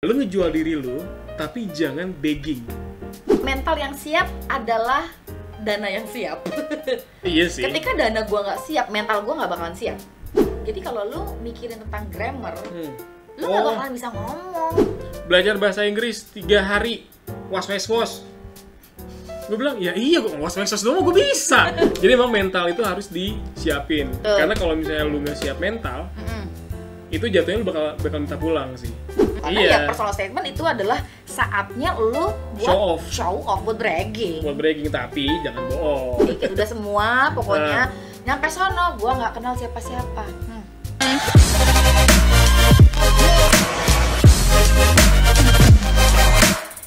Lu ngejual diri lu, tapi jangan begging. Mental yang siap adalah dana yang siap. Iya sih. Ketika dana gua nggak siap, mental gua nggak bakalan siap. Jadi kalau lu mikirin tentang grammar, lu nggak bakalan bisa ngomong. Belajar bahasa Inggris 3 hari, was-was. Gue bilang, ya iya kok was-was doang gue bisa. Jadi emang mental itu harus disiapin. Karena kalau misalnya lu nggak siap mental, itu jatuhnya lu bakal minta pulang sih. Karena ya personal statement itu adalah saatnya lu buat show off, buat bragging. Buat bragging, tapi jangan bohong. Dikit udah semua, pokoknya nyampe sono gua nggak kenal siapa-siapa.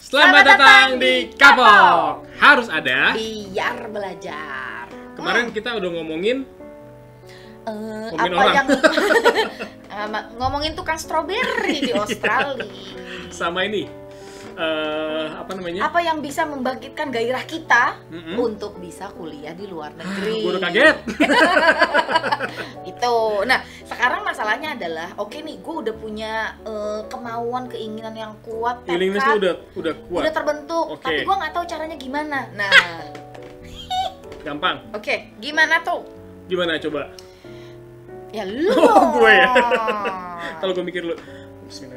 Selamat datang di Kapok. Harus ada biar belajar. Kemarin kita udah ngomongin apa orang. yang ngomongin tukang stroberi di Australia. Sama ini apa namanya? Apa yang bisa membangkitkan gairah kita untuk bisa kuliah di luar negeri. Gue udah kaget. Itu. Nah, sekarang masalahnya adalah, oke nih, gue udah punya kemauan, keinginan yang kuat. Willingness tuh udah kuat. Udah terbentuk. Tapi gue nggak tahu caranya gimana. Nah, gampang. Oke, gimana tuh? Gimana coba? Ya lu. Oh, gue ya. Kalau gue mikir lu.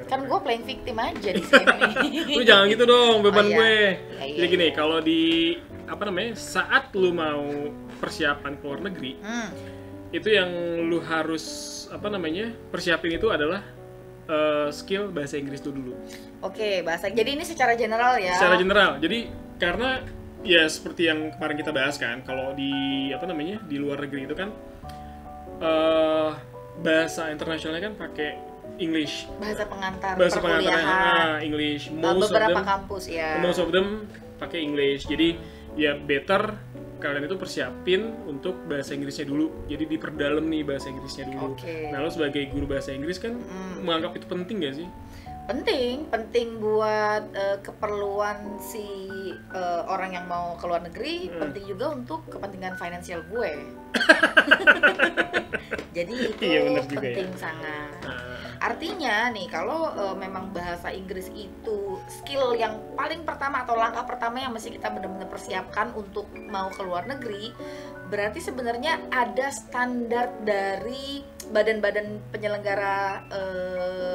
Kan gue playing victim aja di sini. Lu jangan gitu dong, beban gue. Iya. Jadi gini, kalau di apa namanya? Saat lu mau persiapan ke luar negeri, itu yang lu harus apa namanya? Persiapin itu adalah skill bahasa Inggris itu dulu. Oke, bahasa. Jadi ini secara general ya. Secara general. Jadi karena ya seperti yang kemarin kita bahas kan, kalau di apa namanya? Di luar negeri itu kan bahasa internasionalnya kan pakai English. Bahasa pengantar perkuliahan. English. Beberapa kampus ya. Most of them pakai English. Jadi ya better kalian itu persiapin untuk bahasa Inggrisnya dulu. Jadi diperdalam nih bahasa Inggrisnya dulu. Nah, lo sebagai guru bahasa Inggris kan menganggap itu penting gak sih? Penting buat keperluan si orang yang mau ke luar negeri, penting juga untuk kepentingan finansial gue. Jadi itu penting sangat. Artinya nih, kalau memang bahasa Inggris itu skill yang paling pertama atau langkah pertama yang mesti kita benar-benar persiapkan untuk mau ke luar negeri, berarti sebenarnya ada standar dari badan-badan penyelenggara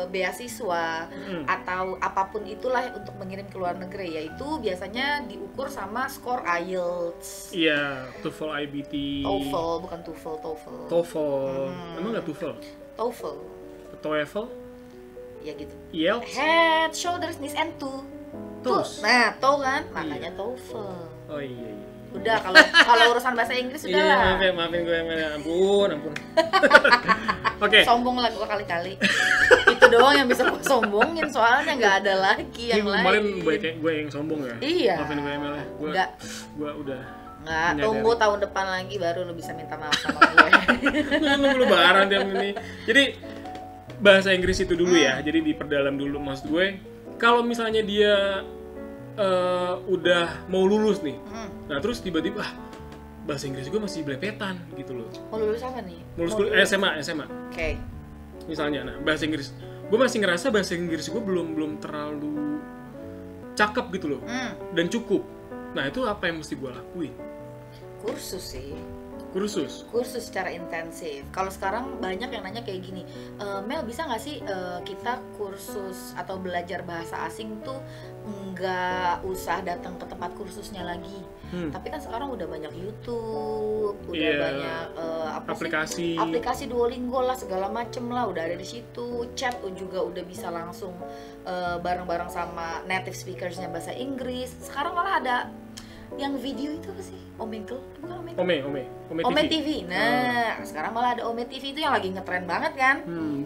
beasiswa atau apapun itulah untuk mengirim ke luar negeri, yaitu biasanya diukur sama skor IELTS. Iya, TOEFL, IBT. TOEFL, bukan TOEFL, TOEFL. TOEFL. Emang nggak TOEFL? TOEFL. TOEFL? Ya gitu. IELTS? Head, shoulders, knees, and toe. Nah, toe kan, makanya TOEFL. Oh iya. Udah, kalau urusan bahasa Inggris udah lah. Iya, maafin gue, ampun. Oke. Sombong lah gue kali-kali. Itu doang yang bisa gue sombongin, soalnya nggak ada lagi yang lain. Kemarin gue yang sombong ya? Iya. Maafin gue Mel ya. Gue udah. Nggak, tunggu tahun depan lagi baru lu bisa minta maaf sama gue. Nunggu lebaran tiap ini. Jadi bahasa Inggris itu dulu ya. Jadi diperdalam dulu, maksud gue. Kalau misalnya dia udah mau lulus nih, nah terus tiba-tiba bahasa Inggris gue masih belepetan gitu loh. Mau lulus apa nih? Lulus SMA. Oke. Misalnya, nah bahasa Inggris, gue masih ngerasa bahasa Inggris gue belum terlalu cakep gitu loh, dan cukup. Nah itu apa yang mesti gue lakuin? Kursus sih. Kursus secara intensif. Kalau sekarang banyak yang nanya kayak gini, Mel bisa nggak sih kita kursus atau belajar bahasa asing tuh nggak usah datang ke tempat kursusnya lagi, tapi kan sekarang udah banyak YouTube, udah banyak aplikasi Duolingo lah, segala macem lah udah ada di situ. Chat juga udah bisa langsung bareng-bareng sama native speakersnya bahasa Inggris. Sekarang malah ada yang video itu apa sih? Omegle? Bukan Omegle? Ome TV. Nah, sekarang malah ada Ome TV itu yang lagi ngetren banget kan?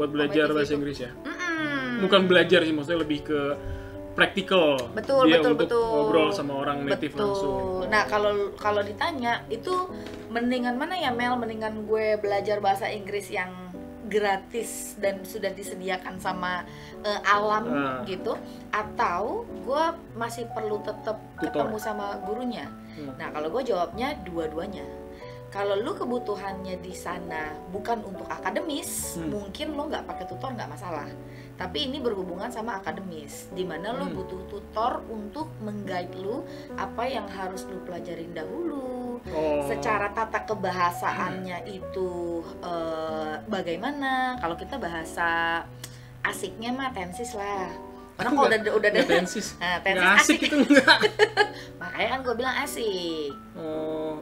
Buat belajar bahasa Inggris ya? Bukan belajar sih, maksudnya lebih ke praktikal. Betul. Ngobrol sama orang native langsung. Nah, kalau ditanya itu mendingan mana ya Mel? Mendingan gue belajar bahasa Inggris yang gratis dan sudah disediakan sama alam gitu, atau gue masih perlu tetap ketemu sama gurunya? Nah, kalau gue jawabnya dua-duanya. Kalau lu kebutuhannya di sana bukan untuk akademis, mungkin lo nggak pakai tutor nggak masalah. Tapi ini berhubungan sama akademis, dimana lu butuh tutor untuk meng-guide lu apa yang harus lu pelajarin dahulu. Secara tata kebahasaannya itu bagaimana? Kalau kita bahasa asiknya mah tensis lah. Karena kalau udah tensis. Nah, tensis nggak asik itu enggak. Makanya kan gue bilang asik.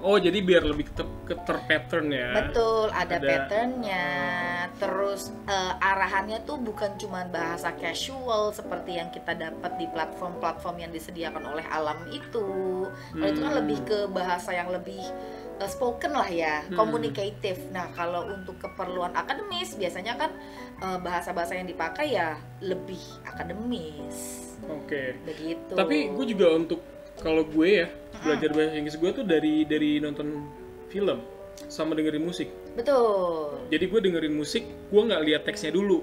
Oh jadi biar lebih terpattern ya. Betul, ada patternnya. Terus arahannya tuh bukan cuma bahasa casual seperti yang kita dapat di platform-platform yang disediakan oleh alam itu. Kalau itu kan lebih ke bahasa yang lebih spoken lah ya, komunikatif. Nah kalau untuk keperluan akademis biasanya kan bahasa-bahasa yang dipakai ya lebih akademis. Oke. Begitu. Tapi gue juga untuk kalau gue ya belajar bahasa Inggris gue tuh dari nonton film sama dengerin musik. Betul. Jadi gue dengerin musik, gue nggak lihat teksnya dulu.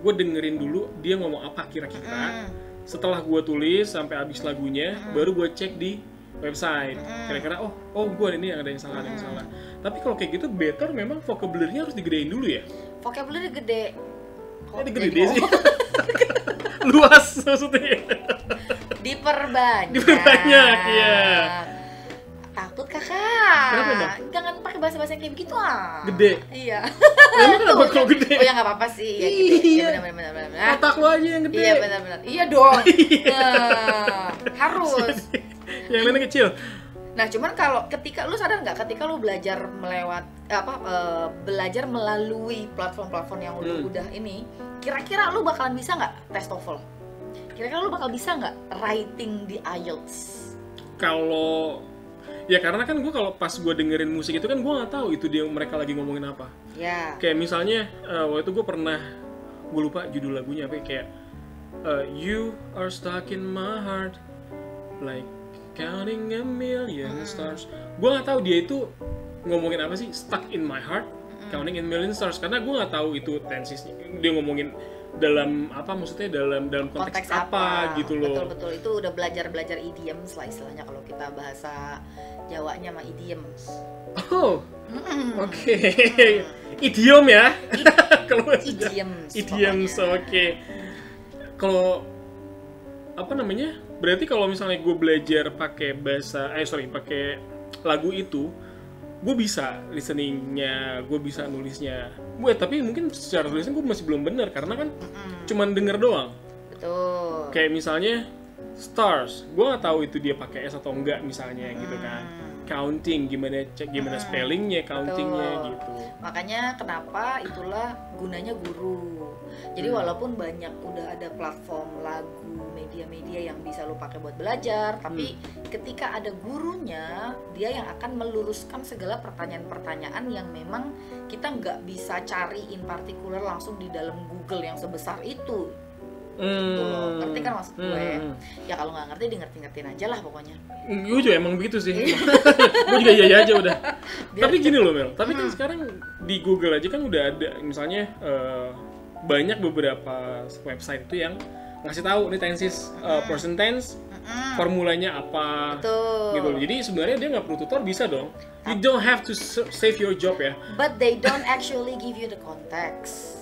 Gue dengerin dulu dia ngomong apa kira-kira. Setelah gue tulis sampai habis lagunya, baru gue cek di website. Kira-kira oh gue ini ada yang salah, ada yang salah. Tapi kalau kayak gitu better memang vocabulary-nya harus digedein dulu ya. Vocabulary gede. Kok gede sih? Luas maksudnya. Diperbanyak ya. Takut kakak. Kenapa dong? Jangan pakai bahasa-bahasa yang kayak begitu Gede. Iya. Emang kenapa kalau gede? Oh ya nggak apa-apa sih. Ya, gitu. Iya. Ya, benar. Otak lo aja yang gede. Iya benar. Iya dong. Harus. Yang lainnya kecil. Nah cuman kalau ketika lu sadar nggak, ketika lu belajar belajar melalui platform-platform yang udah ini, kira-kira lu bakalan bisa nggak tes TOEFL? Kira-kira lu bakal bisa nggak writing di IELTS? Kalau ya karena kan gue kalau pas gue dengerin musik itu kan gue nggak tahu itu mereka lagi ngomongin apa. Ya. Kayak misalnya waktu itu gue lupa judul lagunya apa kayak You are stuck in my heart like counting a million stars. Gue nggak tahu dia itu ngomongin apa sih, stuck in my heart, counting a million stars, karena gue nggak tahu itu tensisnya. Dia ngomongin dalam apa, maksudnya dalam konteks apa gitu loh. Betul itu udah belajar idioms lah istilahnya, kalau kita bahasa Jawanya mah idioms. Oke. Idiom ya. Kalau idioms oke. Kalau apa namanya? Berarti kalau misalnya gue belajar pakai pakai lagu itu, gue bisa listeningnya, gue bisa nulisnya. Tapi mungkin secara tulisan gue masih belum bener karena kan cuman denger doang. Betul. Kayak misalnya stars, gue nggak tahu itu dia pakai S atau enggak misalnya gitu kan. Counting gimana spellingnya, countingnya gitu. Makanya kenapa itulah gunanya guru. Jadi walaupun banyak udah ada platform lagu, media-media yang bisa lo pakai buat belajar, tapi ketika ada gurunya, dia yang akan meluruskan segala pertanyaan-pertanyaan yang memang kita nggak bisa cari in particular langsung di dalam Google yang sebesar itu. Gitu loh. Ngerti kan maksud gue? Ya kalau nggak ngerti, ngertiin aja lah pokoknya. Gue juga emang begitu sih. Gue juga iya aja udah. Tapi gini loh Mel, tapi kan sekarang di Google aja kan udah ada misalnya banyak beberapa website itu yang ngasih tahu nih tenses, present tense, formulanya apa. Betul. Gitu loh. Jadi sebenarnya dia nggak perlu tutor, bisa dong. You don't have to save your job ya. But they don't actually give you the context.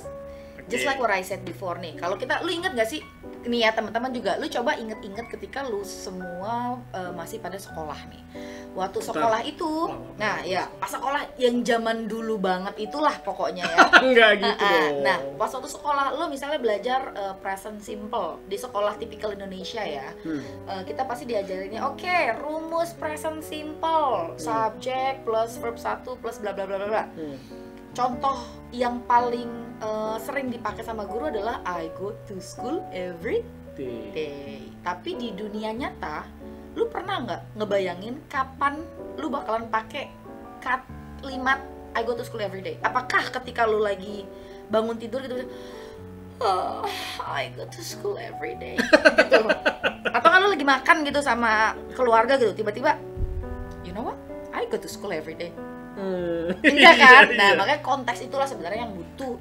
Just like what I said before nih, kalau lu inget gak sih, nih ya teman-teman juga, lu coba inget-inget ketika lu semua masih pada sekolah nih. Waktu sekolah itu, nah ya pas sekolah yang zaman dulu banget itulah pokoknya ya. Enggak gitu dong. Nah pas waktu sekolah lu misalnya belajar present simple di sekolah tipikal Indonesia ya, kita pasti diajarinnya rumus present simple, subject plus verb 1 plus bla bla bla bla. Contoh yang paling sering dipakai sama guru adalah I go to school every day. Tapi di dunia nyata, lu pernah nggak ngebayangin kapan lu bakalan pakai kalimat I go to school every day? Apakah ketika lu lagi bangun tidur gitu, I go to school every day gitu. Atau kan lu lagi makan gitu sama keluarga gitu, tiba-tiba you know what? I go to school every day. Enggak kan? Nah, makanya konteks itulah sebenarnya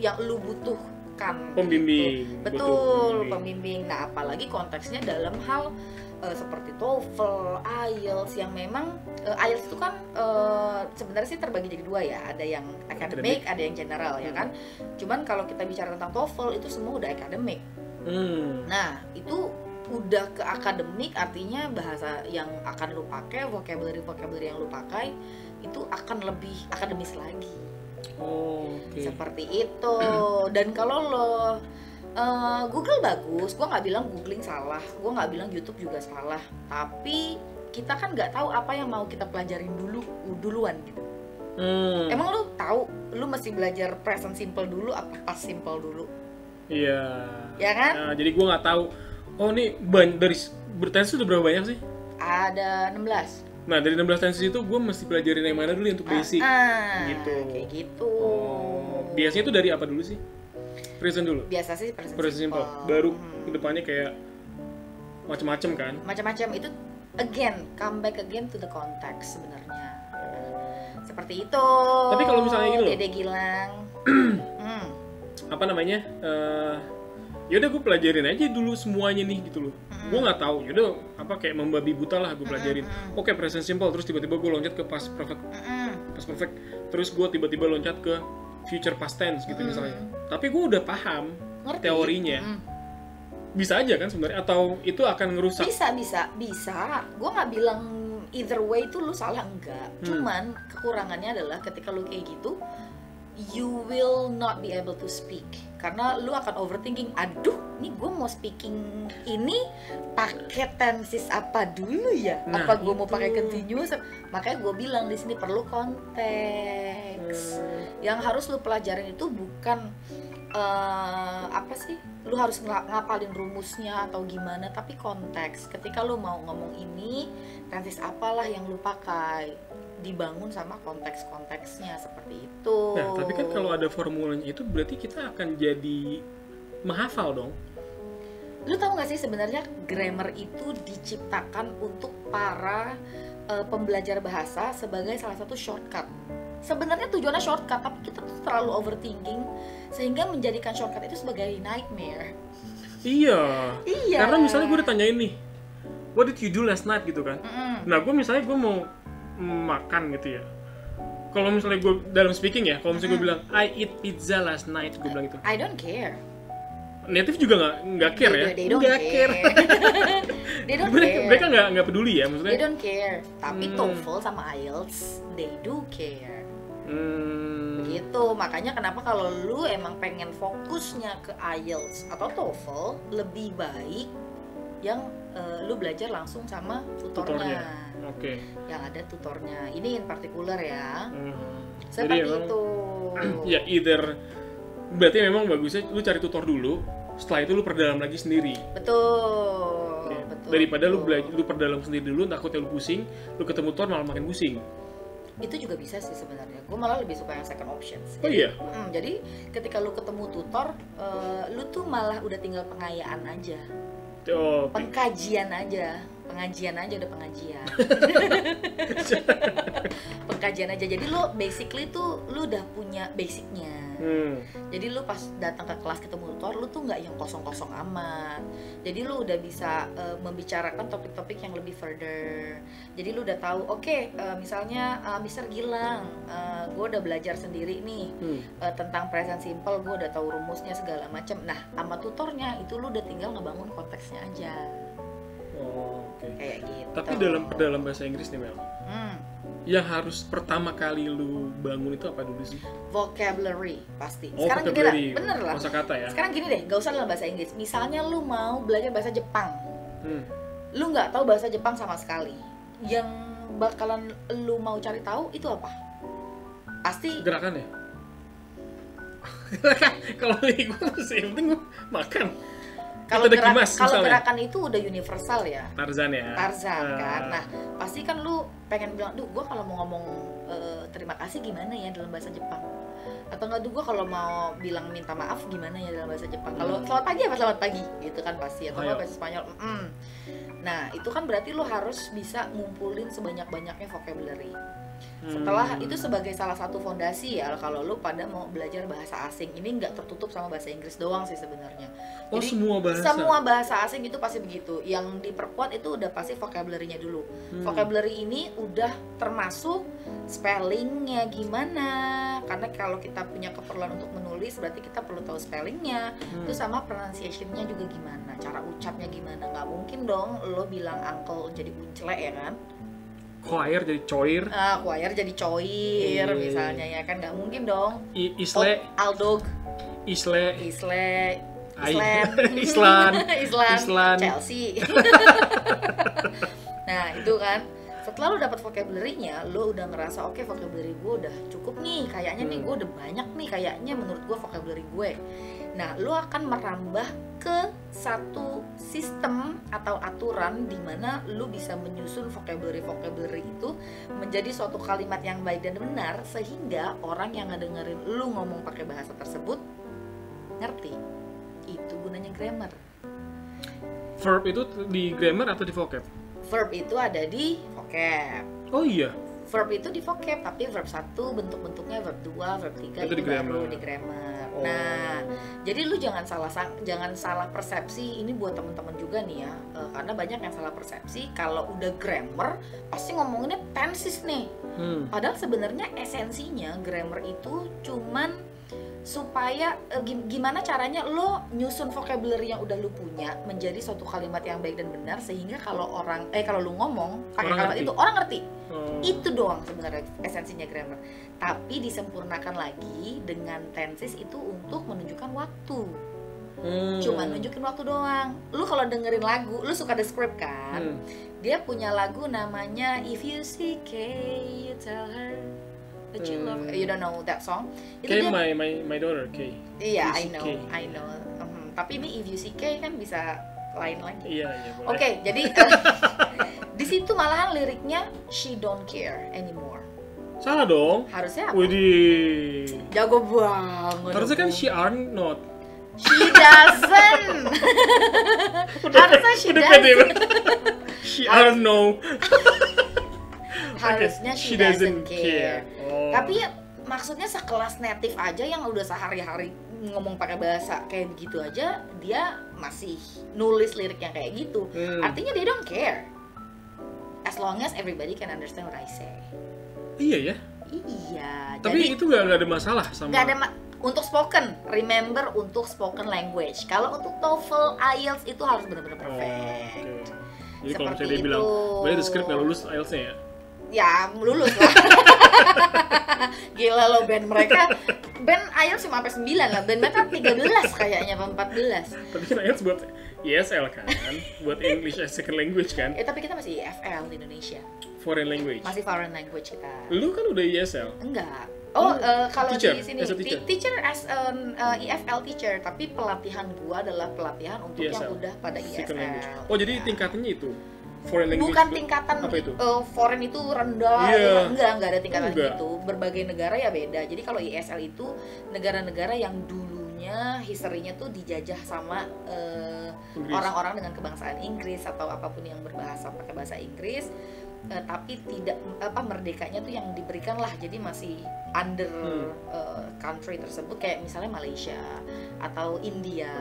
yang lu butuh dibutuhkan. Pembimbing. Gitu. Betul, pembimbing. Nah, apalagi konteksnya dalam hal seperti TOEFL, IELTS yang memang IELTS itu kan sebenarnya sih terbagi jadi dua ya, ada yang akademik, ada yang general ya kan. Cuman kalau kita bicara tentang TOEFL itu semua udah akademik. Nah, itu udah ke akademik, artinya bahasa yang akan lu pakai, vocabulary yang lu pakai itu akan lebih akademis lagi. Seperti itu. Dan kalau lo Google bagus, gue nggak bilang googling salah, gue nggak bilang YouTube juga salah, tapi kita kan nggak tahu apa yang mau kita pelajarin duluan gitu. Emang lu tahu lu mesti belajar present simple dulu apa past simple dulu? Iya. Ya kan? Nah, jadi gue nggak tahu. Oh nih dari tenses udah berapa banyak sih? Ada 16. Nah dari 16 tenses itu gue mesti pelajarin yang mana dulu untuk basic? Gitu. Kayak gitu. Biasanya itu dari apa dulu sih? Present dulu. Biasa sih present simple. Baru kedepannya kayak macam-macam kan? Macam-macam itu come back again to the context sebenarnya. Seperti itu. Tapi kalau misalnya gitu loh. Dede Gilang. Apa namanya? Yaudah gue pelajarin aja dulu semuanya nih gitu loh. Gue nggak tahu. Yaudah apa kayak membabi buta lah gue pelajarin. Oke, present simple, terus tiba-tiba gue loncat ke past perfect. Past perfect. Terus gue tiba-tiba loncat ke future past tense gitu misalnya. Tapi gue udah paham teorinya. Bisa aja kan sebenarnya, atau itu akan ngerusak? Bisa. Gue nggak bilang either way itu lu salah, enggak. Cuman kekurangannya adalah ketika lu kayak gitu, you will not be able to speak karena lu akan overthinking. Aduh, nih gue mau speaking ini pakai tenses apa dulu ya? Apa gue mau pakai continuous? Makanya gue bilang di sini perlu konteks. Yang harus lu pelajarin itu bukan apa sih? Lu harus ngapalin rumusnya atau gimana, tapi konteks. Ketika lu mau ngomong ini, tenses apalah yang lu pakai, dibangun sama konteks-konteksnya seperti itu. Nah, tapi kan kalau ada formulanya itu berarti kita akan jadi menghafal dong. Lu tahu nggak sih sebenarnya grammar itu diciptakan untuk para pembelajar bahasa sebagai salah satu shortcut. Sebenarnya tujuannya shortcut, tapi kita tuh terlalu overthinking sehingga menjadikan shortcut itu sebagai nightmare. Iya. Karena misalnya gue ditanyain nih, what did you do last night gitu kan? Nah, gue misalnya gue mau makan gitu ya. Kalau misalnya gue dalam speaking ya, kalau misalnya gue bilang I eat pizza last night, gue bilang gitu. I don't care. Native juga nggak care ya? They don't care. They don't care. Mereka nggak peduli ya maksudnya. They don't care. Tapi TOEFL sama IELTS they do care. Begitu. Makanya kenapa kalau lu emang pengen fokusnya ke IELTS atau TOEFL, lebih baik yang lu belajar langsung sama tutornya. Oke. Yang ada tutornya. Ini in particular ya. Seperti itu. Ya either berarti memang bagusnya lu cari tutor dulu, setelah itu lu perdalam lagi sendiri. Betul. Daripada lu perdalam sendiri dulu, takutnya lu pusing, lu ketemu tutor malah makin pusing. Itu juga bisa sih sebenarnya. Gue malah lebih suka yang second options. Iya. Jadi ketika lu ketemu tutor, lu tuh malah udah tinggal pengayaan aja. Pengkajian aja udah pengajian. Pengkajian aja. Jadi lu basically tuh lu udah punya basicnya. Jadi lu pas datang ke kelas ketemu tutor, lu tuh nggak yang kosong-kosong amat. Jadi lu udah bisa membicarakan topik-topik yang lebih further. Jadi lu udah tahu, misalnya Mr. Gilang, gue udah belajar sendiri nih tentang present simple, gue udah tahu rumusnya segala macam. Nah, sama tutornya itu lu udah tinggal ngebangun konteksnya aja. Kayak gitu. Tapi dalam bahasa Inggris nih Mel, yang harus pertama kali lu bangun itu apa dulu sih? Vocabulary pasti. Sekarang vocabulary. Gini lah, bener lah. Kosakata ya. Sekarang gini deh, gak usah dalam bahasa Inggris. Misalnya lu mau belajar bahasa Jepang, lu nggak tahu bahasa Jepang sama sekali. Yang bakalan lu mau cari tahu itu apa? Pasti gerakan ya. Kalau ini gue masih yang penting gue makan. Kalau gerakan itu udah universal ya. Tarzan ya. Tarzan kan. Nah, pasti kan lu pengen bilang, "Duh, gua kalau mau ngomong terima kasih gimana ya dalam bahasa Jepang?" Atau enggak, "Duh, gua kalau mau bilang minta maaf gimana ya dalam bahasa Jepang?" Kalau selamat pagi apa selamat pagi? Gitu kan pasti. Atau bahasa Spanyol. Nah, itu kan berarti lu harus bisa ngumpulin sebanyak-banyaknya vocabulary. Setelah itu sebagai salah satu fondasi ya kalau lu pada mau belajar bahasa asing. Ini nggak tertutup sama bahasa Inggris doang sih sebenarnya. Oh, Jadi semua bahasa asing itu pasti begitu. Yang diperkuat itu udah pasti vocabulary-nya dulu. Vocabulary ini udah termasuk spellingnya gimana. Karena kalau kita punya keperluan untuk menulis berarti kita perlu tahu spellingnya. Terus sama pronunciation-nya juga gimana, cara ucapnya gimana. Nggak mungkin dong lo bilang uncle jadi uncle ya kan. Choir jadi coir. Choir jadi coir misalnya ya kan, nggak mungkin dong. Isle. Aldog. Isle. Island. Chelsea. Nah itu kan. Setelah lo dapat vocabulary-nya, lo udah ngerasa oke, vocabulary gue udah cukup nih, kayaknya nih gue udah banyak nih, kayaknya menurut gue vocabulary gue. Nah, lo akan merambah ke satu sistem atau aturan di mana lo bisa menyusun vocabulary itu menjadi suatu kalimat yang baik dan benar sehingga orang yang ngedengerin lo ngomong pakai bahasa tersebut ngerti. Itu gunanya grammar. Verb itu di grammar atau di vocab? Verb itu ada di vocab. Oh iya. Verb itu di vocab, tapi verb 1 bentuk-bentuknya verb 2, verb 3 itu baru di grammar. Oh. Nah, jadi lu jangan salah persepsi. Ini buat temen-temen juga nih ya, karena banyak yang salah persepsi kalau udah grammar pasti ngomonginnya tenses nih. Padahal sebenarnya esensinya grammar itu cuman supaya gimana caranya lo nyusun vocabulary yang udah lo punya menjadi suatu kalimat yang baik dan benar sehingga kalau lo ngomong pakai kalimat itu orang ngerti. Itu doang sebenarnya esensinya grammar. Tapi disempurnakan lagi dengan tenses itu untuk menunjukkan waktu. Cuma nunjukin waktu doang. Lu kalau dengerin lagu, lu suka describe kan? Dia punya lagu namanya If You See Kay, You Tell Her that you love her. You don't know that song? Itu Kay, dia, my daughter Kay. Iya, I know. Tapi ini If You See Kay kan bisa lain lagi. Iya, boleh. Oke, jadi di situ malahan liriknya She Don't Care Anymore. Salah dong. Harusnya apa? Widih. Jago banget. Harusnya kan She Are Not. She doesn't. Harusnya she doesn't. She are no. Harusnya she doesn't care. Oh. Tapi ya, maksudnya sekelas native aja yang udah sehari-hari ngomong pakai bahasa kayak begitu aja, dia masih nulis lirik yang kayak gitu. Artinya they don't care. As long as everybody can understand what I say. Iya ya. Iya. Tapi jadi, itu nggak ada masalah sama. Nggak ada untuk spoken, remember untuk spoken language. Kalau untuk TOEFL, IELTS itu harus benar-benar perfect. Okay. Jadi kalau Seperti misalnya dia bilang, "Boleh script nggak lulus IELTS-nya ya?" Ya, lulus lah. Gila lo, band mereka IELTS cuma sampai 9 lah. Band mereka 13 kayaknya, apa 14. Tapi kan IELTS buat ESL kan, buat English as Second Language kan. Tapi kita masih EFL di Indonesia. Foreign language. Masih foreign language kita. Lu kan udah ESL. Enggak. Kalau di sini teacher as EFL teacher, tapi pelatihan gua adalah pelatihan untuk ESL. yang udah pada ESL. Oh, jadi tingkatannya itu foreign language. Bukan tingkatan apa itu? Foreign itu rendah, enggak ada tingkatan gitu. Berbagai negara ya beda. Jadi kalau ESL itu negara-negara yang dulunya historinya tuh dijajah sama orang-orang dengan kebangsaan Inggris atau apapun yang berbahasa pakai bahasa Inggris. Tapi tidak merdekanya tuh yang diberikan lah, jadi masih under country tersebut, kayak misalnya Malaysia atau India.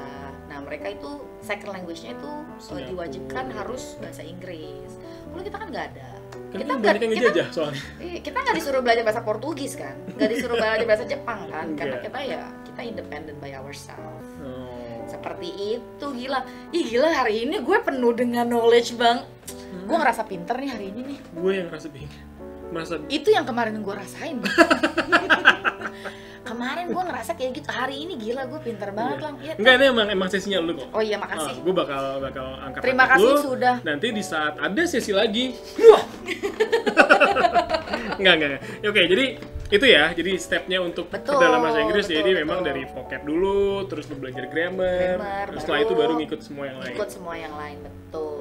Nah mereka itu second language-nya itu diwajibkan harus bahasa Inggris. Kalau kita kan nggak ada. Kita nggak disuruh belajar bahasa Portugis kan, nggak disuruh belajar bahasa Jepang kan, karena kita independent by ourselves. Seperti itu. Gila hari ini gue penuh dengan knowledge bang. Gue ngerasa pinter nih hari ini nih. Gue yang ngerasa bingung. Itu yang kemarin gue rasain. Kemarin gue ngerasa kayak gitu. Hari ini gila gue pinter banget lang. Ya, enggak, ini emang sesinya lu kok. Oh iya, makasih. Gue bakal angkat. Terima kasih lu, sudah. Nanti di saat ada sesi lagi. Enggak. Oke, jadi itu ya. Jadi stepnya untuk dalam bahasa Inggris jadi memang dari vocab dulu, terus lu belajar grammar terus setelah itu baru ngikut semua yang lain. Betul.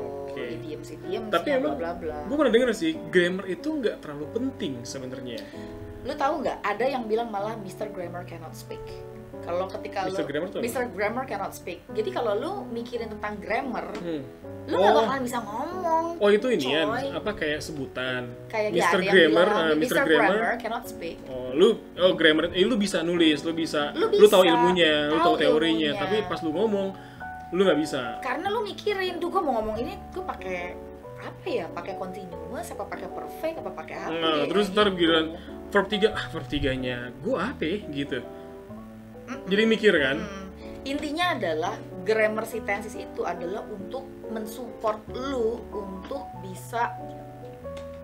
Idiom, tapi emang gue pernah denger sih grammar itu nggak terlalu penting sebenarnya. Lu tahu nggak? Ada yang bilang malah Mr. Grammar cannot speak. Kalau ketika Mr. lu Grammar tuh apa? Mr. Grammar cannot speak. Jadi kalau lu mikirin tentang grammar, lu Oh. gak bakalan bisa ngomong. Oh itu inian, coy. apa kayak sebutan Kayak Mr. ada yang Grammar, bilang, Mr. Grammar. cannot speak. Oh grammar, lu bisa nulis, lu Lu tahu bisa, ilmunya, lu tahu tahu teorinya, ilmunya. tapi pas lu ngomong, lu nggak bisa. Karena lu mikirin tuh, gue mau ngomong ini tuh pakai apa ya? Pakai continuous, apa pakai perfect, apa pakai apa? Nah, ya? terus ntar Gitu. giliran verb 3, verb 3-nya gua apa ya? Gitu. Jadi mikir kan? Intinya adalah grammar sintaksis itu adalah untuk mensupport lu untuk bisa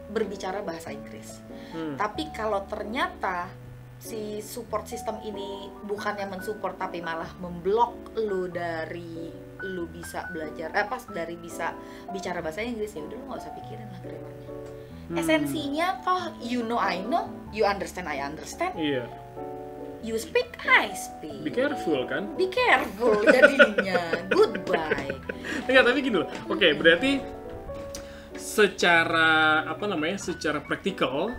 berbicara bahasa Inggris. Tapi kalau ternyata si support system ini bukannya mensupport tapi malah memblok lu dari lu bisa belajar dari bisa bicara bahasa Inggris, ya udah lu nggak usah pikirin lah grammarnya. Esensinya toh you know I know, you understand I understand, Iya. you speak I speak. Be careful kan? Be careful jadinya. Goodbye. Enggak, tapi gini loh. Oke, berarti secara secara praktikal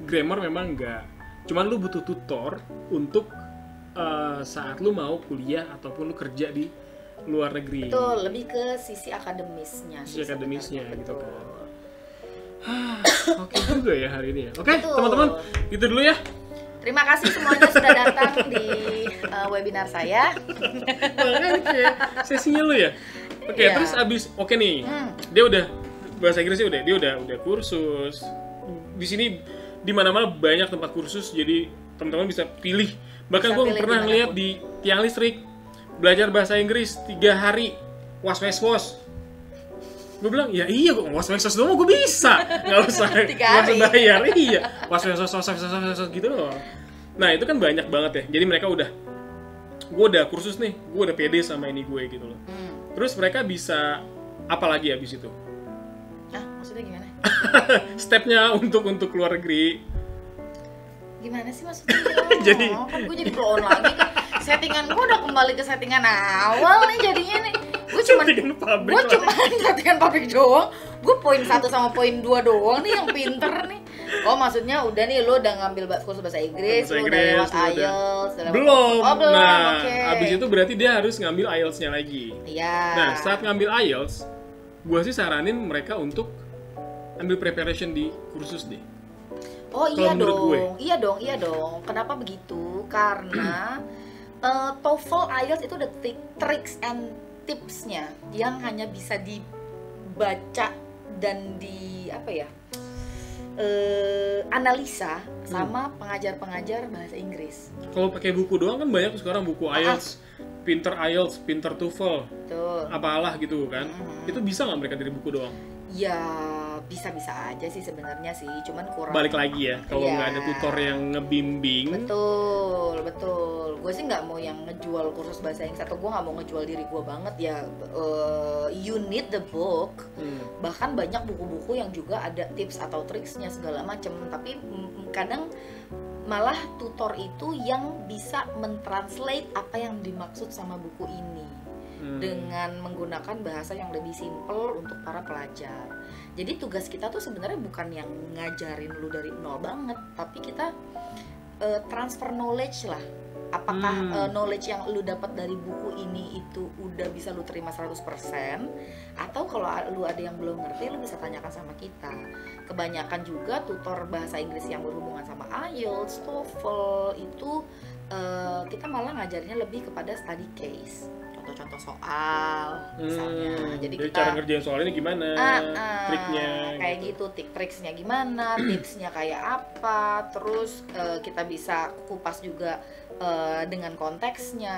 grammar memang enggak. Cuman lu butuh tutor untuk saat lu mau kuliah ataupun lu kerja di luar negeri. Betul, lebih ke sisi akademisnya. Sisi akademisnya sebenarnya. gitu Betul. kan. Oke juga ya hari ini ya. Oke, Betul. teman-teman, gitu dulu ya. Terima kasih semuanya sudah datang di webinar saya. Makanya kayak sesinya lu ya. Oke, Iya. terus abis nih. Dia udah bahasa Inggrisnya udah kursus. Di sini di mana-mana banyak tempat kursus, jadi teman-teman bisa pilih. Bahkan Bisa gue pilih pernah dimanapun. ngeliat di tiang listrik belajar bahasa Inggris 3 hari was. Gue bilang, ya iya gue was doang gue bisa, nggak usah 3 hari. bayar. Iya, was gitu loh. Nah itu kan banyak banget ya. Jadi mereka gue udah kursus nih, gue udah pede sama ini gue gitu loh. Terus mereka bisa apa lagi abis itu? Maksudnya gimana? Stepnya untuk keluar negeri. Gimana sih maksudnya? Jadi- kan gue jadi blow on lagi kan. Settingan gue udah kembali ke settingan awal nih jadinya nih. Gue Settingan pabrik gue lah. cuman settingan pabrik doang. Gue poin 1 sama poin 2 doang nih yang pinter nih. Oh maksudnya udah nih lo udah ngambil kursus bahasa Inggris, Bahasa lo udah Inggris, lewat lo udah- IELTS, udah lewat- Belum. Oh belum, Nah, oke. abis itu berarti dia harus ngambil IELTS-nya lagi. Iya. Nah, saat ngambil IELTS, gue sih saranin mereka untuk ambil preparation di kursus deh. Oh iya Kalau menurut gue. dong, iya dong. Kenapa begitu? Karena TOEFL, IELTS itu ada tricks and tipsnya yang hanya bisa dibaca dan analisa sama pengajar-pengajar bahasa Inggris. Kalau pakai buku doang kan banyak sekarang buku IELTS, pinter IELTS, pinter TOEFL, Tuh. apalah gitu kan. Itu bisa nggak mereka dari buku doang? Ya bisa-bisa aja sih sebenarnya sih, cuman kurang. Balik lagi ya, kalau Iya. nggak ada tutor yang ngebimbing. Betul. Gue sih nggak mau yang ngejual kursus bahasa Inggris, atau gue nggak mau ngejual diri gue banget ya. You need the book. Bahkan banyak buku-buku yang juga ada tips atau triksnya segala macam. Tapi kadang malah tutor itu yang bisa mentranslate apa yang dimaksud sama buku ini dengan menggunakan bahasa yang lebih simpel untuk para pelajar. Jadi tugas kita tuh sebenarnya bukan yang ngajarin lu dari nol banget, tapi kita transfer knowledge lah. Apakah knowledge yang lu dapat dari buku ini itu udah bisa lu terima 100%, atau kalau lu ada yang belum ngerti lu bisa tanyakan sama kita. Kebanyakan juga tutor bahasa Inggris yang berhubungan sama IELTS, TOEFL itu kita malah ngajarnya lebih kepada study case, contoh-contoh soal misalnya. Jadi kita cara ngerjain soal ini gimana, triknya kayak gitu, triksnya gimana, tipsnya kayak apa, terus kita bisa kupas juga dengan konteksnya.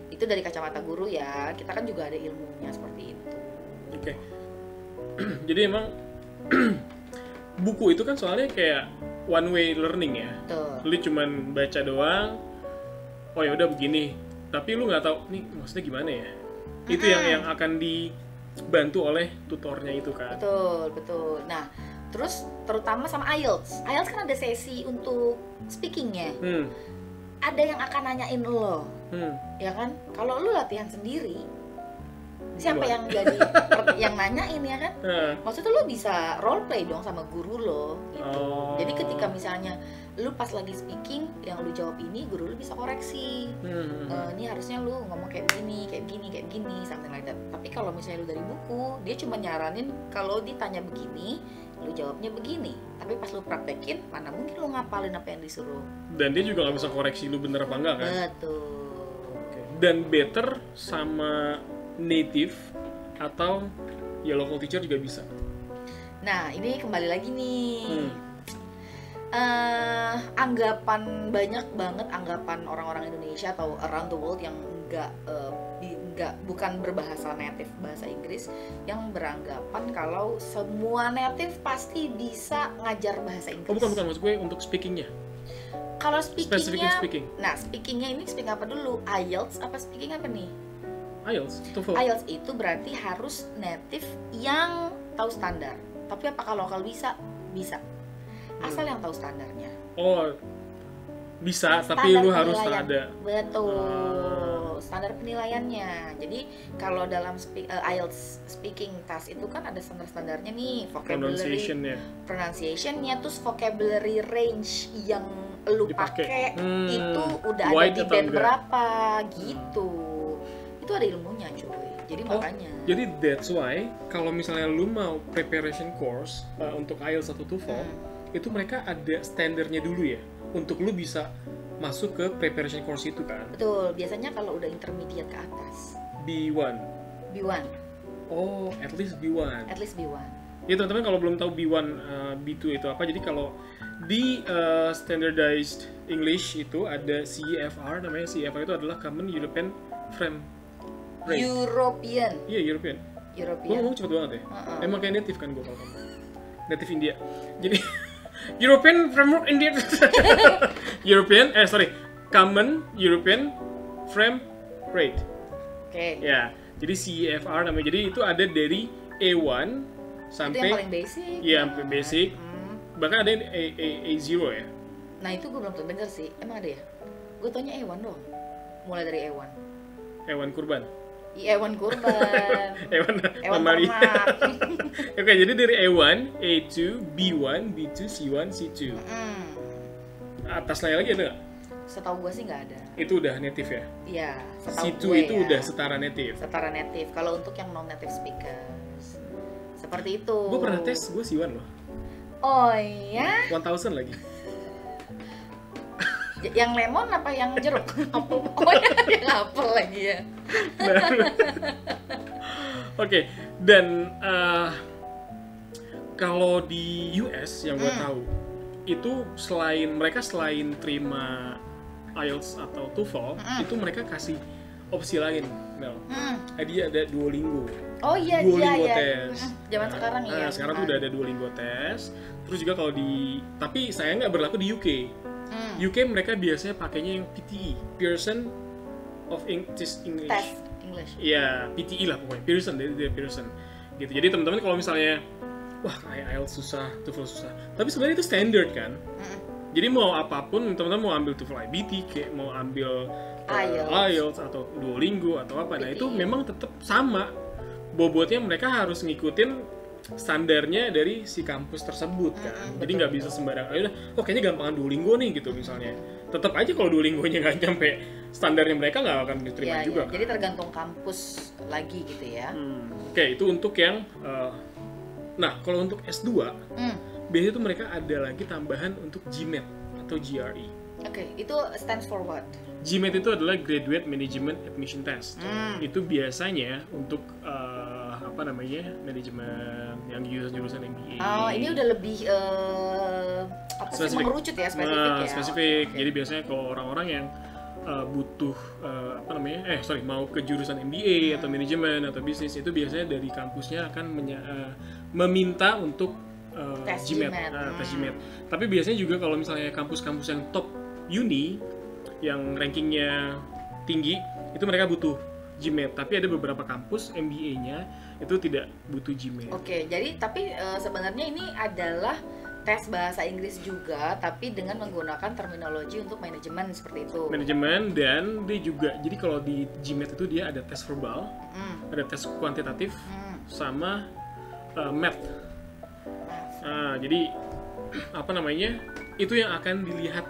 Itu dari kacamata guru ya, kita kan juga ada ilmunya seperti itu. Oke. Jadi emang buku itu kan soalnya kayak one way learning ya. Tuh. Lu cuman baca doang, oh ya udah begini, tapi lu nggak tahu nih maksudnya gimana ya. Itu yang akan dibantu oleh tutornya itu kan. Betul. Nah, terus terutama sama IELTS. IELTS kan ada sesi untuk speakingnya. Ada yang akan nanyain lo, ya kan? Kalau lu latihan sendiri, siapa yang jadi yang nanyain ya kan? Maksudnya lu bisa role play dong sama guru lo gitu. Jadi ketika misalnya lu pas lagi speaking yang lu jawab ini guru lu bisa koreksi. Ini harusnya lu ngomong kayak begini, something like that. Tapi kalau misalnya lu dari buku, dia cuma nyaranin kalau ditanya begini, lu jawabnya begini. Tapi pas lu praktekin, mana mungkin lu ngapalin apa yang disuruh. Dan dia juga nggak bisa koreksi lu bener apa enggak kan? Betul. Dan better sama native atau ya local teacher juga bisa. Nah, ini kembali lagi nih. Banyak banget anggapan orang-orang Indonesia atau around the world yang bukan berbahasa native bahasa Inggris, yang beranggapan kalau semua native pasti bisa ngajar bahasa Inggris. Oh, bukan, maksud gue untuk speakingnya. Kalau speakingnya, speaking. Nah speakingnya ini speaking apa dulu? IELTS apa speaking apa nih? IELTS, TOEFL. IELTS itu berarti harus native yang tahu standar. Tapi apakah lokal bisa? Bisa. Asal yang tahu standarnya. Oh, bisa, Standar tapi lu harus penilaian. ada. Betul. Standar penilaiannya. Jadi kalau dalam IELTS speaking test itu kan ada standar-standarnya nih, vocabulary, pronunciation-nya, terus vocabulary range yang lu pakai itu udah ada di band berapa gitu. Itu ada ilmunya, cuy. Jadi makanya. Jadi that's why kalau misalnya lu mau preparation course untuk IELTS atau TOEFL, itu mereka ada standarnya dulu ya untuk lu bisa masuk ke preparation course itu kan. Betul. Biasanya kalau udah intermediate ke atas. B1. Oh, at least B1. Ya teman-teman, kalau belum tahu B1, B2 itu apa, jadi kalau di standardized English itu ada CEFR, namanya CEFR itu adalah Common European Frame Rate. European. Iya, European. Gue ngomong cepet banget ya? Emang kayak native kan gue kalau ngomong. Native India. Jadi European Framework India. Common European Frame Rate. Oke. Ya, jadi CEFR namanya. Jadi itu ada dari A1 sampai itu yang paling basic. Iya, sampai basic. Bahkan ada yang A0 ya. Nah, itu gue belum pernah denger sih. Emang ada ya? Gue taunya A1 doang. Mulai dari A1. A1 kurban. A1 kurban. A1 Maria. Oke, jadi dari A1, A2, B1, B2, C1, C2. Atas lagi ada nggak? Setahu gue sih nggak ada. Itu udah native ya? Iya, setahu C2 gue itu ya. udah setara native. Kalau untuk yang non-native speakers, seperti itu. Gue pernah tes, gue C1 loh. Oh iya? 1000 lagi. Yang lemon apa yang jeruk? Apel. Oh ya, yang apel lagi ya. Oke, dan kalau di US yang gue tahu itu mereka selain terima IELTS atau TOEFL, itu mereka kasih opsi lain, Mel. Dia ada Duolingo. Oh iya, Duolingo iya. test. Zaman sekarang ya. Sekarang tuh udah ada Duolingo test. Terus juga kalau tapi saya nggak berlaku di UK. UK mereka biasanya pakainya yang PTE, Pearson of English. Test English. Iya, PTE lah pokoknya. Pearson, dia Pearson. Gitu. Jadi teman-teman kalau misalnya wah kayak IELTS susah, TOEFL susah. Tapi sebenarnya itu standard kan. Jadi mau apapun, teman-teman mau ambil TOEFL IBT, kayak mau ambil IELTS atau Duolingo atau apa, nah itu memang tetap sama. Bobotnya mereka harus ngikutin standarnya dari si kampus tersebut kan. Jadi nggak bisa sembarang, kayaknya gampangan Duolingo nih gitu misalnya. Tetap aja kalau Duolingo-nya nggak nyampe standarnya mereka nggak akan diterima juga. Kan? Jadi tergantung kampus lagi gitu ya. Oke, itu untuk yang nah, kalau untuk S2, biasanya tuh mereka ada lagi tambahan untuk GMAT atau GRE. Oke, itu stands for what? GMAT itu adalah Graduate Management Admission Test. Itu biasanya untuk manajemen yang jurusan MBA. Oh, ini udah lebih mengerucut ya, spesifik ya. Spesifik. Okay. Jadi biasanya kalau orang-orang yang butuh mau ke jurusan MBA atau manajemen atau bisnis, itu biasanya dari kampusnya akan meminta untuk tes GMAT. Tes GMAT. Tapi biasanya juga kalau misalnya kampus-kampus yang top uni yang rankingnya tinggi, itu mereka butuh GMAT. Tapi ada beberapa kampus MBA-nya itu tidak butuh GMAT. Oke, jadi tapi sebenarnya ini adalah tes bahasa Inggris juga, tapi dengan menggunakan terminologi untuk manajemen seperti itu. Manajemen, dan dia juga, jadi kalau di GMAT itu dia ada tes verbal, ada tes kuantitatif, sama math. Jadi itu yang akan dilihat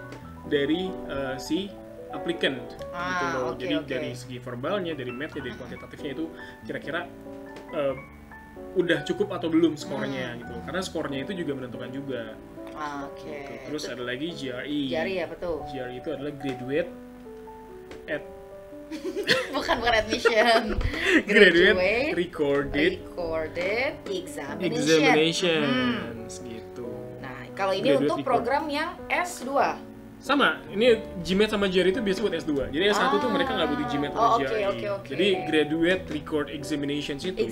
dari si applicant gitu loh. Jadi dari segi verbalnya, dari mathnya, dari kuantitatifnya itu kira-kira udah cukup atau belum skornya gitu. Karena skornya itu juga menentukan juga. Gitu. Terus ada lagi GRE. GRE apa tuh? GRE itu adalah graduate at bukan admission. Graduate recorded examinations gitu. Nah, kalau ini graduate untuk program yang S2. Sama, ini GMAT sama GRE itu biasa buat S2. Jadi S1 tuh mereka nggak butuh GMAT atau GRE. Okay. Jadi graduate record examinations itu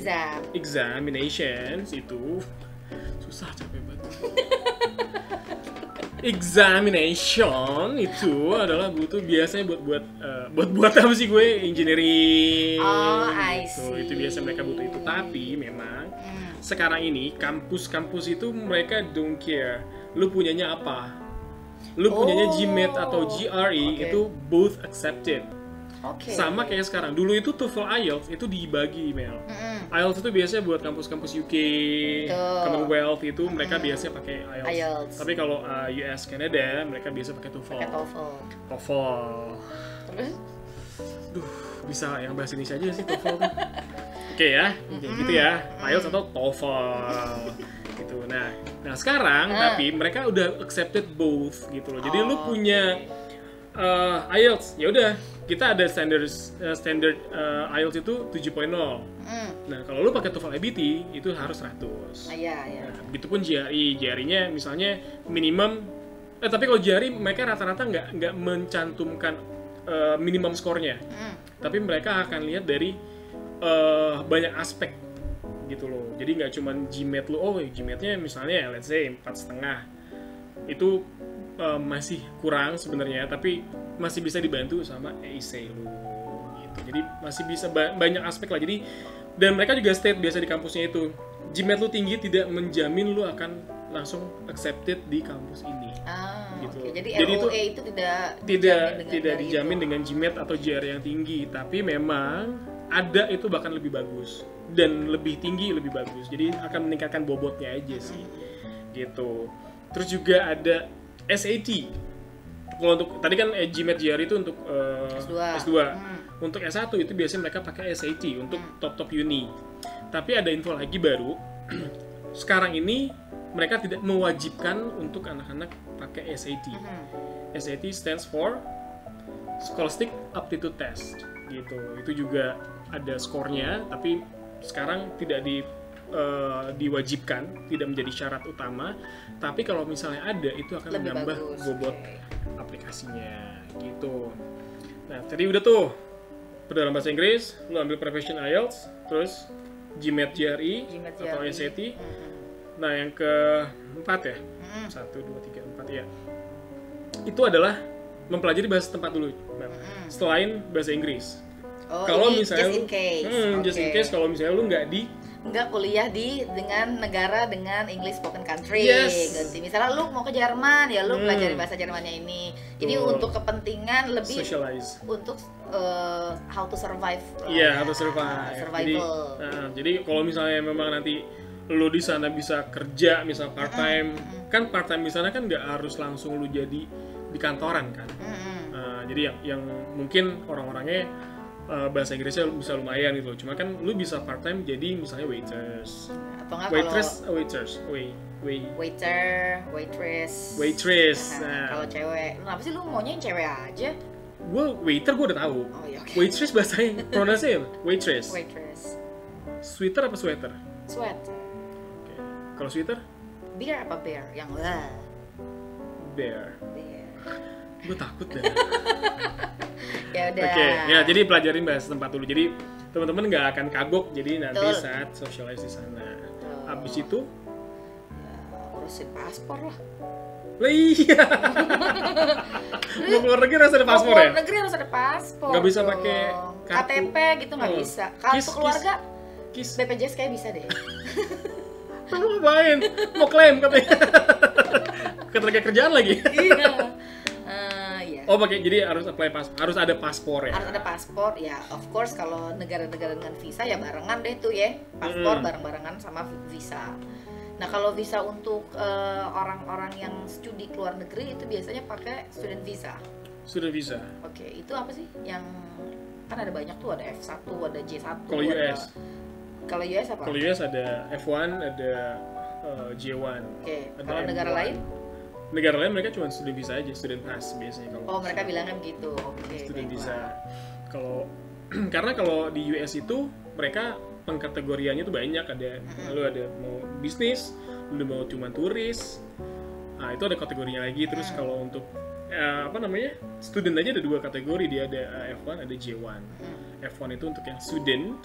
examinations itu susah, capek banget. Examination itu adalah butuh biasanya buat apa sih gue, engineering. I gitu. see. Itu biasa mereka butuh itu. Tapi memang sekarang ini kampus-kampus itu mereka don't care lu punyanya apa. Lu punyanya GMAT atau GRE itu both accepted. Sama kayak sekarang. Dulu itu TOEFL IELTS itu dibagi, Mel. IELTS itu biasanya buat kampus-kampus UK, Commonwealth itu mereka biasanya pakai IELTS. Tapi kalau US, Canada mereka biasa pakai TOEFL. TOEFL. Terus? Duh, bisa yang bahasa Indonesia aja sih TOEFL tuh. Oke ya, gitu ya. IELTS atau TOEFL. Gitu. Nah sekarang tapi mereka udah accepted both gitu loh. Jadi lu punya IELTS, ya udah kita ada standard IELTS itu 7.0. Nah kalau lu pakai TOEFL IBT itu harus 100. Nah, begitupun GRE-nya misalnya minimum. Tapi kalau GRE mereka rata-rata nggak mencantumkan minimum skornya. Tapi mereka akan lihat dari banyak aspek gitu loh. Jadi nggak cuma GMAT lu, GMAT-nya misalnya let's say 4,5 itu masih kurang sebenarnya, tapi masih bisa dibantu sama essay lu gitu. Jadi masih bisa banyak aspek lah. Jadi dan mereka juga state biasa di kampusnya itu GMAT lu tinggi tidak menjamin lu akan langsung accepted di kampus ini. Gitu. Jadi ROE itu tidak dijamin dengan GMAT atau GRE yang tinggi, tapi memang ada itu bahkan lebih bagus dan lebih tinggi lebih bagus. Jadi akan meningkatkan bobotnya aja sih. Gitu. Terus juga ada SAT. Kalau untuk tadi kan GMAT GRE itu untuk S2. Untuk S1 itu biasanya mereka pakai SAT untuk top uni. Tapi ada info lagi baru. Sekarang ini mereka tidak mewajibkan untuk anak-anak pakai SAT. SAT stands for Scholastic Aptitude Test gitu. Itu juga ada skornya, tapi sekarang tidak diwajibkan, tidak menjadi syarat utama. Tapi kalau misalnya ada, itu akan lebih menambah bagus, bobot aplikasinya gitu. Nah, tadi udah tuh dalam bahasa Inggris, lu ambil Profession IELTS, terus GMAT GRE atau SAT. Nah, yang keempat ya, 1, 2, 3, 4 ya. Itu adalah mempelajari bahasa tempat dulu, selain bahasa Inggris. Kalau misalnya just in case kalau misalnya lu nggak kuliah dengan negara dengan English spoken country, gitu. Misalnya lu mau ke Jerman, ya lu pelajari bahasa Jermannya ini. Jadi untuk kepentingan lebih socialize, untuk how to survive. How to survive. Jadi kalau misalnya memang nanti lu di sana bisa kerja, misal part time, kan part time di sana kan nggak harus langsung lu jadi di kantoran kan. Jadi yang mungkin orang-orangnya bahasa Inggrisnya bisa lumayan gitu. Cuma kan lu bisa part time jadi misalnya waiters atau enggak waitress. Nah, kalau cewek, kenapa sih lu maunya yang cewek aja? Waiter gue udah tahu. Waitress bahasanya pronunciation waitress. Sweater apa sweater? Sweater. Kalau sweater? Bear apa bear? Yang bear. Gue takut deh. Ya udah. Ya jadi pelajarin bahasa tempat dulu. Jadi teman-teman nggak akan kagok. Jadi nanti saat socialize di sana. Abis itu urusin paspor lah. Iya. Mau keluar negeri harus ada paspor ya? Keluar negeri harus ada paspor. Nggak bisa pakai KTP gitu nggak bisa. Kartu keluarga, BPJS kayak bisa deh. Lu ngapain? Mau klaim katanya. Ketenaga kerjaan lagi. Iya. Pakai, jadi harus apply harus ada paspor ya. Harus ada paspor ya. Of course kalau negara-negara dengan visa ya barengan deh tuh ya. Paspor bareng-barengan sama visa. Nah kalau visa untuk orang-orang yang studi ke luar negeri itu biasanya pakai student visa. Student visa. Oke, itu apa sih? Yang kan ada banyak tuh, ada F1, ada J1. Kalau US. Kalau US apa? Kalau US ada F1, ada J1. Oke, Ada kalau negara M1. lain? Negara lain mereka cuma student visa aja, student pass biasanya kalau. Oh, mereka bilangnya begitu. Oke, Student baiklah. visa. Kalau karena kalau di US itu mereka pengkategoriannya tuh banyak, ada lu ada mau bisnis, lu mau cuma turis. Nah, itu ada kategorinya lagi. Terus kalau untuk apa namanya? Student aja ada 2 kategori, dia ada F1, ada J1. F1 itu untuk yang student,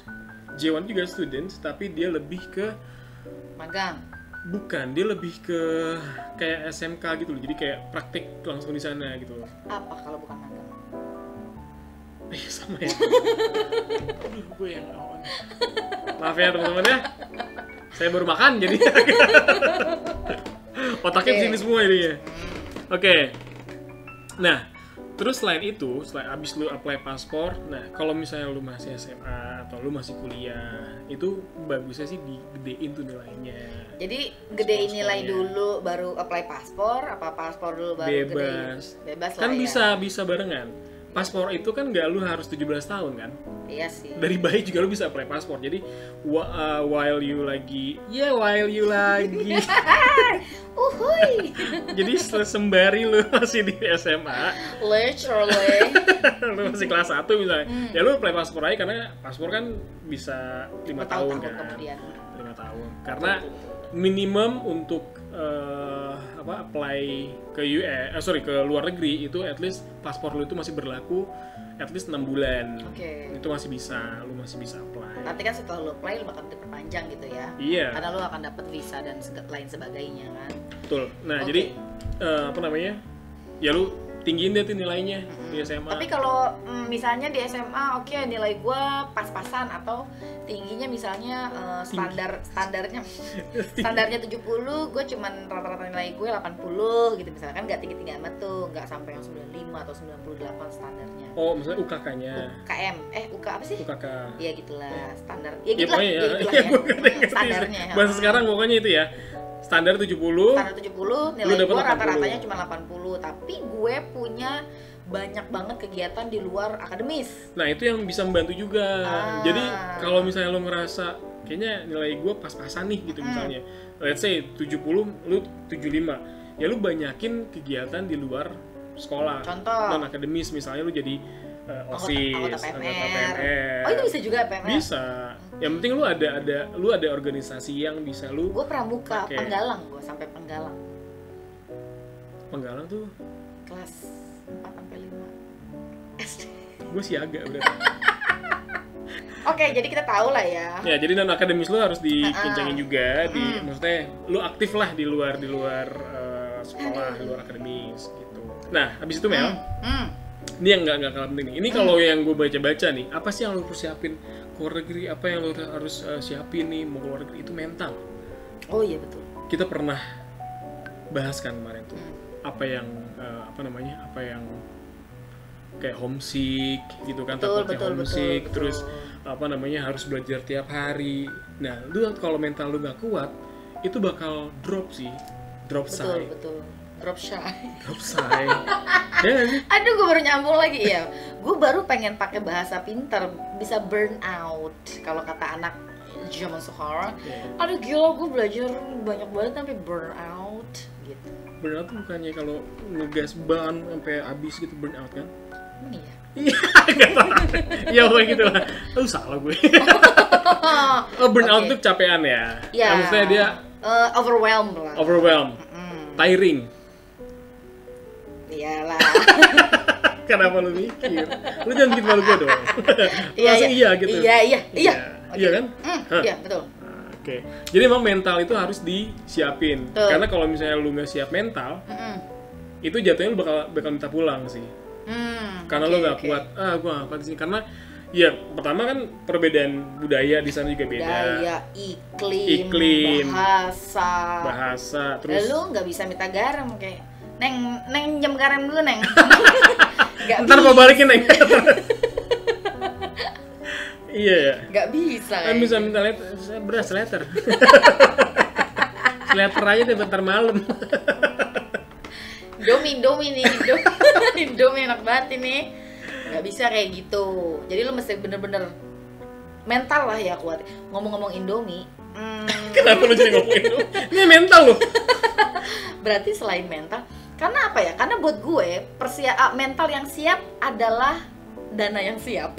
J1 juga student, tapi dia lebih ke Magang. bukan, dia lebih ke kayak SMK gitu loh. Jadi kayak praktik langsung di sana gitu loh. Apa kalau bukan magang? Sama ya. Aduh, gue yang awal. Maaf ya teman-teman ya. Saya baru makan jadi otaknya kesini semua jadinya. Oke. Nah, terus selain itu, selain abis lu apply paspor, nah kalau misalnya lu masih SMA atau lu masih kuliah, itu bagusnya sih digedein tuh nilainya. Jadi gedein nilai Paspornya. dulu baru apply paspor, apa paspor dulu baru gedein? Bebas. Bebas Kan lah ya. bisa barengan. Paspor itu kan nggak lu harus 17 tahun kan? Iya sih. Dari bayi juga lu bisa apply paspor. Jadi while you lagi Uhuy. jadi sembari lu masih di SMA, Literally. lu masih kelas 1 misalnya, ya lu apply paspor aja karena paspor kan bisa 5 tahun kan. kemudian. 5 tahun. Karena minimum untuk apply ke ke luar negeri itu at least paspor lu itu masih berlaku at least 6 bulan. Oke. Itu masih bisa, lu masih bisa apply. Nanti kan setelah lu apply lu bakal diperpanjang gitu ya. Iya. Karena lu akan dapat visa dan lain sebagainya kan. Betul. Nah, Oke. jadi apa namanya? Ya lu tinggiin deh tuh nilainya di SMA. Tapi kalau misalnya di SMA oke, nilai gua pas-pasan atau tingginya misalnya standarnya 70, gue cuman rata-rata nilai gue 80 gitu misalnya, kan nggak tinggi-tinggi amat tuh, nggak sampai yang 95 atau 98 standarnya. Oh, maksudnya UKK-nya. UKM, UK apa sih? UKK. Iya gitulah, standar. Ya Ya, gitulah, pokoknya ya ya. gitulah Ya, ya. gua ngerti. Standarnya. Bahasa sekarang pokoknya itu ya. Standar 70. Standar 70, nilai Lu dapet gue 80. rata-ratanya cuma 80, tapi gue punya banyak banget kegiatan di luar akademis. Nah, itu yang bisa membantu juga. Ah. Jadi, kalau misalnya lu ngerasa kayaknya nilai gue pas-pasan nih gitu misalnya. Let's say 70, lu 75. Ya lu banyakin kegiatan di luar sekolah. Contoh. Non akademis, misalnya lu jadi OSIS, anggota anggota PMR. PMR. Oh itu bisa juga PMR? Bisa. Yang penting lu ada organisasi yang bisa lu Gue pramuka, pakai. penggalang gue sampai penggalang. Penggalang tuh Kelas 4 sampai 5 SD. gue siaga udah. Oke, jadi kita tahu lah ya. Ya, jadi non akademis lu harus dikencangin juga maksudnya lu aktif lah di luar sekolah, di luar akademis gitu. Nah, habis itu Mel, ini yang nggak kalah penting nih. Ini kalau yang gue baca-baca nih, apa sih yang lu harus siapin ke luar negeri? Apa yang lu harus siapin nih mau ke luar negeri? Itu mental. Oh iya betul. Kita pernah bahas kan kemarin tuh apa yang apa yang kayak homesick gitu kan, takutnya homesick, terus harus belajar tiap hari. Nah, lu kalau mental lu nggak kuat, itu bakal drop shy. Betul. Drop shy. Ya nggak sih? Aduh, gue baru nyambung lagi ya. Gue baru pengen pakai bahasa pintar, bisa burn out kalau kata anak zaman sekarang. Aduh gila, gue belajar banyak banget sampai burn out gitu. Burn out tuh bukannya kalau ngegas ban sampai habis gitu burn out kan? Emang iya? Iya, nggak tahu. Ya pokoknya gitu lah. Aduh salah gue. Burn out tuh kecapean ya? Iya. Nah, maksudnya dia overwhelmed lah. tiring. Iyalah. Kenapa lu mikir? Lu jangan bikin malu gue dong. Langsung iya gitu. Iya. Iya kan? Iya, betul. Oke. Jadi emang mental itu harus disiapin. Betul. Karena kalau misalnya lu nggak siap mental, itu jatuhnya lu bakal minta pulang sih. Karena lu nggak kuat. Gue nggak kuat di sini. Karena ya pertama kan perbedaan budaya di sana juga beda. Budaya, iklim, bahasa. Terus lu nggak bisa minta garam kayak neng jam garam dulu neng. ntar mau balikin neng. Iya ya. Nggak bisa. Kan bisa minta beras letter. Letter aja deh bentar malam. Indomie nih, Indomie enak banget ini. Nggak bisa kayak gitu. Jadi lu mesti bener-bener mental lah ya kuat. Ngomong-ngomong Indomie, Kenapa lu jadi ngomongin itu? Ini mental lu. berarti selain mental, karena apa ya? Karena buat gue mental yang siap adalah dana yang siap.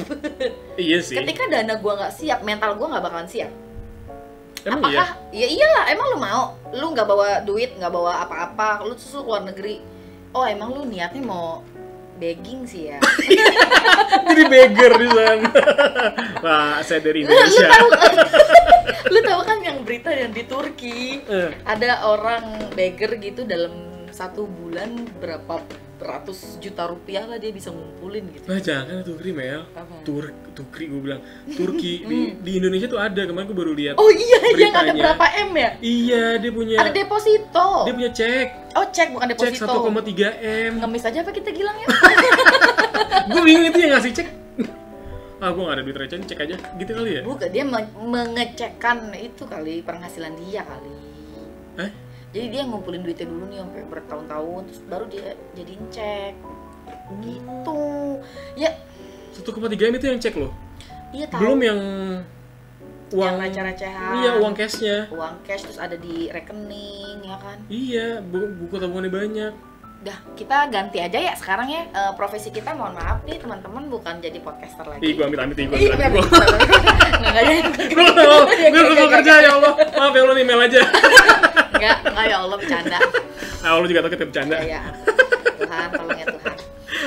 Iya sih. Ketika dana gue nggak siap, mental gue nggak bakalan siap. Emang Apakah? Ya iyalah, emang lu mau? Lu nggak bawa duit, nggak bawa apa-apa, lu terus lu keluar negeri. Oh emang lu niatnya mau begging sih ya? Jadi beggar di sana. Wah, saya dari Indonesia. Lu tahu kan yang berita yang di Turki ada orang beggar gitu dalam 1 bulan berapa ratus juta rupiah lah dia bisa ngumpulin gitu. Nah jangan Turki Mel. Apa? Turki gue bilang. Turki di Indonesia tuh ada, kemarin gue baru lihat. Oh iya, yang ada beritanya. berapa M ya? Iya, dia punya. Ada deposito. Dia punya cek. Oh cek bukan Cek deposito. 1,3 M. Ngemis aja apa kita gilang ya? Gue bingung itu yang ngasih cek. Gue gak ada duit receh, cek aja. Gitu kali ya? Bukan, dia mengecekkan itu kali penghasilan dia kali. Hah? Jadi dia ngumpulin duitnya dulu nih sampai bertahun-tahun terus baru dia jadiin cek. Gitu. Ya, 1,3 M itu yang cek loh. iya tahu. Belum yang uang yang receh-recehan. Iya, uang cashnya. Uang cash terus ada di rekening ya kan. Iya, buku tabungannya banyak. Dah, kita ganti aja ya sekarang ya. Profesi kita mohon maaf nih teman-teman bukan jadi podcaster lagi. Ih, gue amit-amit nih, gue Ih, amit-amit. Enggak jadi. Gue belum kerja ya Allah. Maaf ya Allah, email aja. Enggak ya Allah bercanda. Ah, Allah juga tau kita bercanda. Ya, Tuhan, tolong ya Tuhan.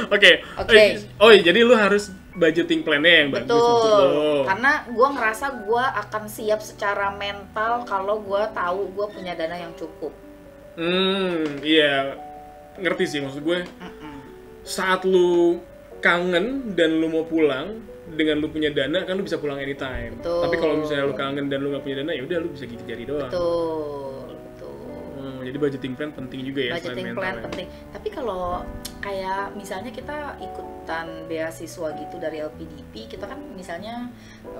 Oke. Oke. Oh, jadi lu harus budgeting plan-nya yang bagus untuk Betul. lo. Karena gue ngerasa gue akan siap secara mental kalau gue tahu gue punya dana yang cukup. Iya. Ngerti sih maksud gue. Saat lu kangen dan lu mau pulang dengan lu punya dana kan lu bisa pulang anytime. Betul. Tapi kalau misalnya lu kangen dan lu gak punya dana ya udah lu bisa gigit jari doang. Betul. Jadi budgeting plan penting juga ya. Budgeting selain plan mental ya. penting. Tapi kalau kayak misalnya kita ikutan beasiswa gitu dari LPDP, kita kan misalnya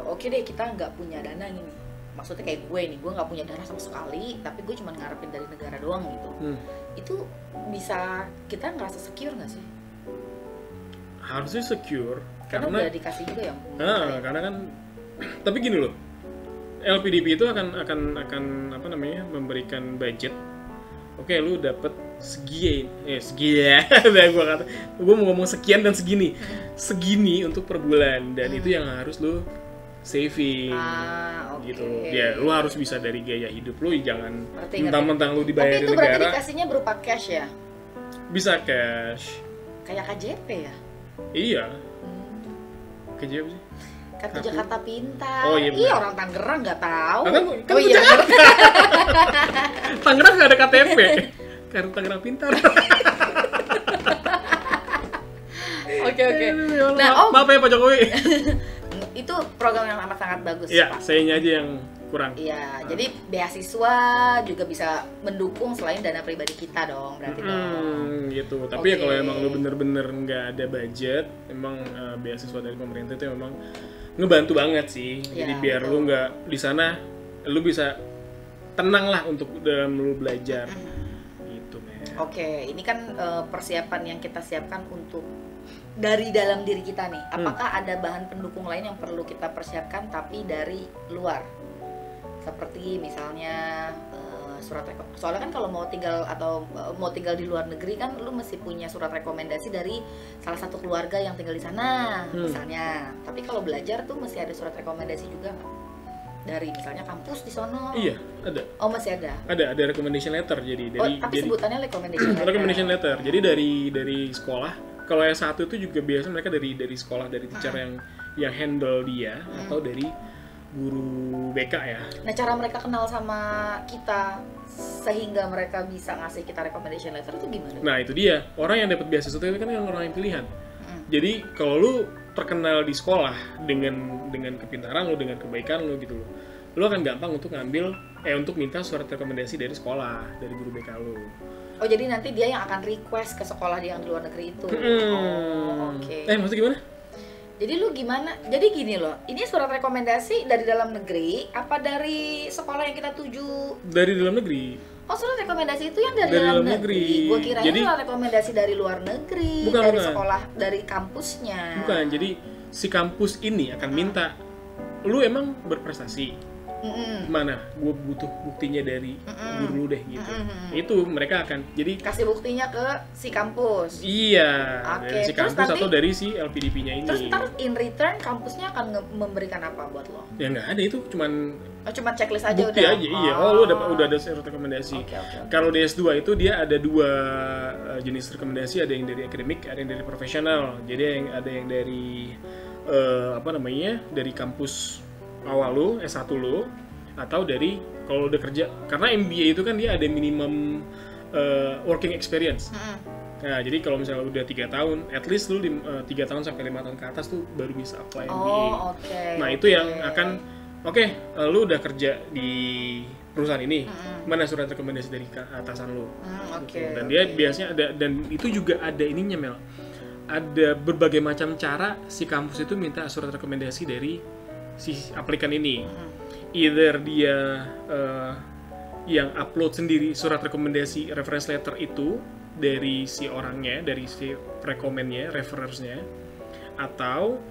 oke deh kita nggak punya dana gini. Maksudnya kayak gue nih, gue nggak punya dana sama sekali, tapi gue cuma ngarepin dari negara doang gitu. Itu bisa kita ngerasa secure nggak sih? Harusnya secure Karena udah dikasih juga ya. karena kan tapi gini loh. LPDP itu akan apa namanya? Memberikan budget. Oke, lu dapet sekian ya. Gue mau ngomong sekian dan segini untuk per bulan dan itu yang harus lu saving Okay. gitu. Ya, lu harus bisa dari gaya hidup lu, jangan Ngerti. mentang-mentang lu Tapi dibayarin itu berarti negara. dikasihnya berupa cash ya? Bisa cash. Kayak KJP ya? Iya. Kerja apa sih? Kartu Jakarta Pintar. Oh, iya benar. Orang Tangerang nggak tahu. Kan Oh iya. Tangerang nggak ada KTP. Kartu Tangerang Pintar. Oke. Nah, maaf ya Pak Jokowi. Itu program yang amat sangat bagus, Iya, Pak. sayanya aja yang kurang. Iya, jadi beasiswa juga bisa mendukung selain dana pribadi kita dong, berarti dong. Gitu. Tapi ya kalau emang lu bener-bener nggak ada budget, emang beasiswa dari pemerintah itu memang ngebantu banget sih. Jadi Ya, biar betul. lu nggak di sana, lu bisa tenang lah untuk dalam lu belajar. Gitu, men. Oke, ini kan persiapan yang kita siapkan untuk dari dalam diri kita nih. Apakah ada bahan pendukung lain yang perlu kita persiapkan tapi dari luar? Seperti misalnya surat rekomendasi. Soalnya kan kalau mau tinggal di luar negeri kan lu mesti punya surat rekomendasi dari salah satu keluarga yang tinggal di sana, misalnya. Tapi kalau belajar tuh mesti ada surat rekomendasi juga nggak? Dari misalnya kampus di sono. Iya, ada. Oh, masih ada. Ada recommendation letter Tapi sebutannya recommendation letter. recommendation letter. Jadi dari sekolah. Kalau S1 itu juga biasa mereka dari sekolah, dari teacher yang handle dia atau dari guru BK ya. Nah, cara mereka kenal sama kita sehingga mereka bisa ngasih kita recommendation letter itu gimana? Nah, itu dia. Orang yang dapat beasiswa itu kan orang yang pilihan. Jadi, kalau lu terkenal di sekolah dengan kepintaran lu, dengan kebaikan lu gitu loh. Lu akan gampang untuk untuk minta surat rekomendasi dari sekolah, dari guru BK lu. Oh, jadi nanti dia yang akan request ke sekolah yang di luar negeri itu. Oh, oke. Maksudnya gimana? Jadi lu gimana? Jadi gini loh, ini surat rekomendasi dari dalam negeri apa dari sekolah yang kita tuju? Dari dalam negeri. Oh, surat rekomendasi itu yang dari Dari dalam dalam negeri. negeri. Gua kirain Jadi- surat rekomendasi dari luar negeri, Bukan, dari bukan. sekolah, dari kampusnya. Bukan, jadi si kampus ini akan minta lu emang berprestasi. Mm-mm. Mana? Gue butuh buktinya dari guru lu deh gitu. Mm-mm. Itu mereka akan jadi Kasih buktinya ke si kampus. iya Oke, dari si terus kampus nanti- atau dari si LPDP-nya ini. Terus ntar in return kampusnya akan memberikan apa buat lo? Ya nggak ada, itu cuman Oh, cuma checklist aja bukti udah. aja. Iya. Oh, lu udah ada surat rekomendasi. Oke, oke, oke. Kalau DS2 itu dia ada dua jenis rekomendasi, ada yang dari akademik, ada yang dari profesional. Jadi ada yang dari apa namanya? Dari kampus awal lu, S1 lu, atau dari kalau udah kerja. Karena MBA itu kan dia ada minimum working experience. Mm-mm. Nah, jadi kalau misalnya udah 3 tahun, at least lu 3 tahun sampai 5 tahun ke atas tuh baru bisa apply MBA. Oh, oke. Nah, itu yang akan lu udah kerja di perusahaan ini, mana surat rekomendasi dari atasan lu? Oke. Gitu. Dan dia biasanya ada, dan itu juga ada ininya, Mel. Ada berbagai macam cara si kampus itu minta surat rekomendasi dari si aplikan ini. Either dia yang upload sendiri surat rekomendasi reference letter itu dari si orangnya, dari si rekomennya, referersnya, atau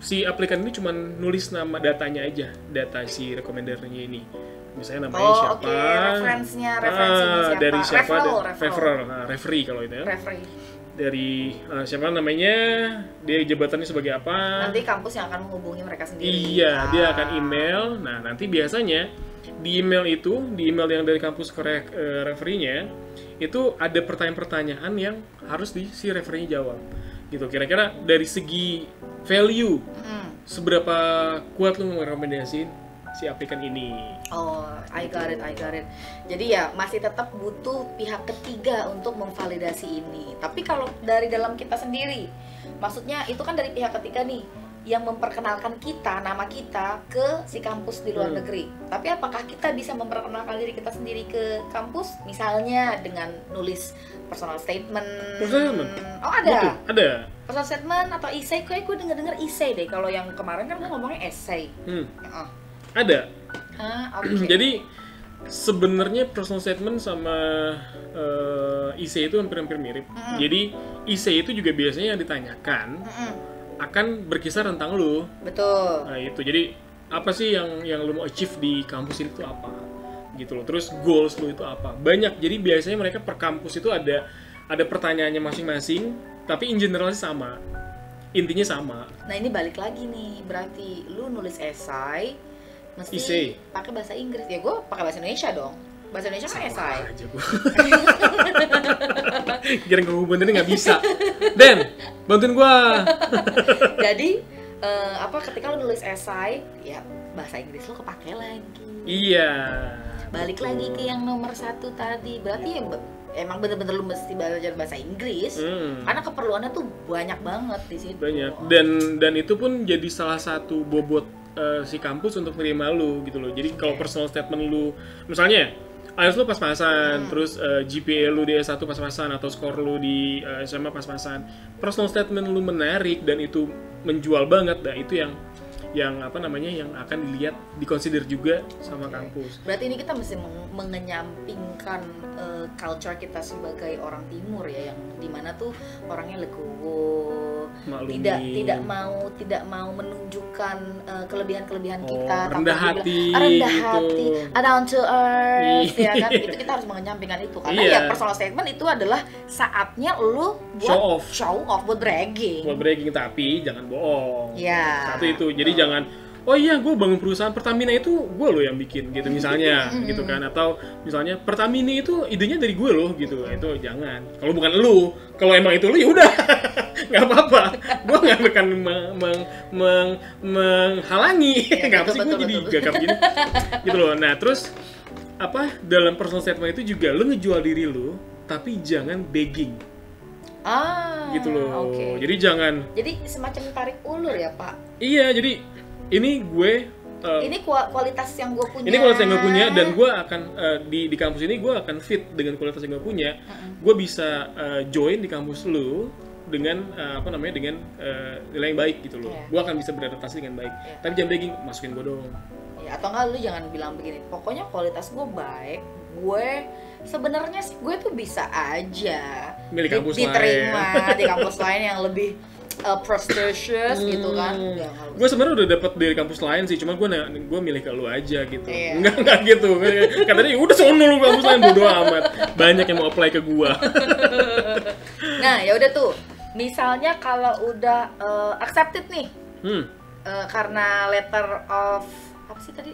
si aplikan ini cuma nulis nama datanya aja, data si rekomendernya ini. Misalnya namanya siapa, oke. Referensinya siapa? dari siapa, Referral. referee kalau itu ya. Referee. Dari siapa namanya, dia jabatannya sebagai apa. Nanti kampus yang akan menghubungi mereka sendiri. Iya, dia akan email. Nah, nanti biasanya di email yang dari kampus ke referee-nya, itu ada pertanyaan-pertanyaan yang harus si referee-nya jawab. Gitu, kira-kira dari segi value, seberapa kuat lu merekomendasiin si aplikan ini. Oh, I got it. Jadi ya masih tetap butuh pihak ketiga untuk memvalidasi ini. Tapi kalau dari dalam kita sendiri, maksudnya itu kan dari pihak ketiga nih yang memperkenalkan kita, nama kita ke si kampus di luar negeri. Tapi apakah kita bisa memperkenalkan diri kita sendiri ke kampus? Misalnya dengan nulis personal statement. Oh, ada. Betul, ada. Personal statement atau essay, kayak gue denger essay deh. Kalau yang kemarin kan gue ngomongnya essay. Ada. Oke. Jadi sebenarnya personal statement sama essay itu hampir mirip. Jadi essay itu juga biasanya yang ditanyakan akan berkisar tentang lu. Betul. Nah, itu. Jadi apa sih yang lu mau achieve di kampus ini tuh apa? Gitu loh. Terus goals lu itu apa? Banyak. Jadi biasanya mereka per kampus itu ada pertanyaannya masing-masing, tapi in general sih sama. Intinya sama. Nah, ini balik lagi nih. Berarti lu nulis esai mesti Essay. pakai bahasa Inggris. Ya gue pakai bahasa Indonesia dong. Bahasa Indonesia kan esai. Aja gua. Kira ke bener nggak bisa. Den, bantuin gua. Jadi ketika lu nulis esai, ya bahasa Inggris lu kepake lagi. Iya. Balik lagi ke yang nomor 1 tadi. Berarti ya emang bener-bener lu mesti belajar bahasa Inggris. Karena keperluannya tuh banyak banget di situ. Banyak. Dan itu pun jadi salah satu bobot si kampus untuk menerima lu gitu loh. Jadi kalau personal statement lu, misalnya IELTS lu pas-pasan, terus GPA lu di S1 pas-pasan, atau skor lu di SMA pas-pasan, personal statement lu menarik dan itu menjual banget, nah itu yang akan dilihat, dikonsider juga sama kampus. Berarti ini kita mesti mengenyampingkan culture kita sebagai orang timur ya, yang dimana tuh orangnya legowo, tidak mau menunjukkan kelebihan-kelebihan kita, rendah hati, down to earth, ya kan? Itu kita harus mengenyampingkan itu, karena ya personal statement itu adalah saatnya lu buat show off, buat bragging, tapi jangan bohong. Ya. Satu itu, jadi jangan, oh iya gue bangun perusahaan Pertamina itu gue loh yang bikin gitu misalnya, gitu kan, atau misalnya Pertamina itu idenya dari gue loh gitu, itu jangan. Kalau bukan lu, kalau emang itu lu ya udah nggak apa-apa, gue nggak akan menghalangi, nggak sih gue jadi gagap gini, gitu loh. Nah terus dalam personal statement itu juga lu ngejual diri lu, tapi jangan begging. Gitu loh. Okay. Jadi jangan. Jadi semacam tarik ulur ya Pak. Iya, jadi ini gue. Ini kualitas yang gue punya. Ini kualitas yang gue punya, dan gue akan di kampus ini gue akan fit dengan kualitas yang gue punya. Gue bisa join di kampus lu dengan nilai yang baik gitu loh. Iya. Gue akan bisa beradaptasi dengan baik. Iya. Tapi jangan begging, masukin gue dong. Ya, atau enggak lu jangan bilang begini, pokoknya kualitas gue baik, gue sebenarnya sih gue tuh bisa aja Milih kampus diterima di kampus lain yang lebih prestigious gitu kan. Ya, Gue sebenarnya udah dapet dari kampus lain sih, cuma gue milih ke lu aja gitu. Iya. Enggak gitu. Katanya udah sono lu kampus lain, bodo amat. Banyak yang mau apply ke gue. Nah, ya udah tuh. Misalnya kalau udah accepted nih. Karena letter of apa sih tadi,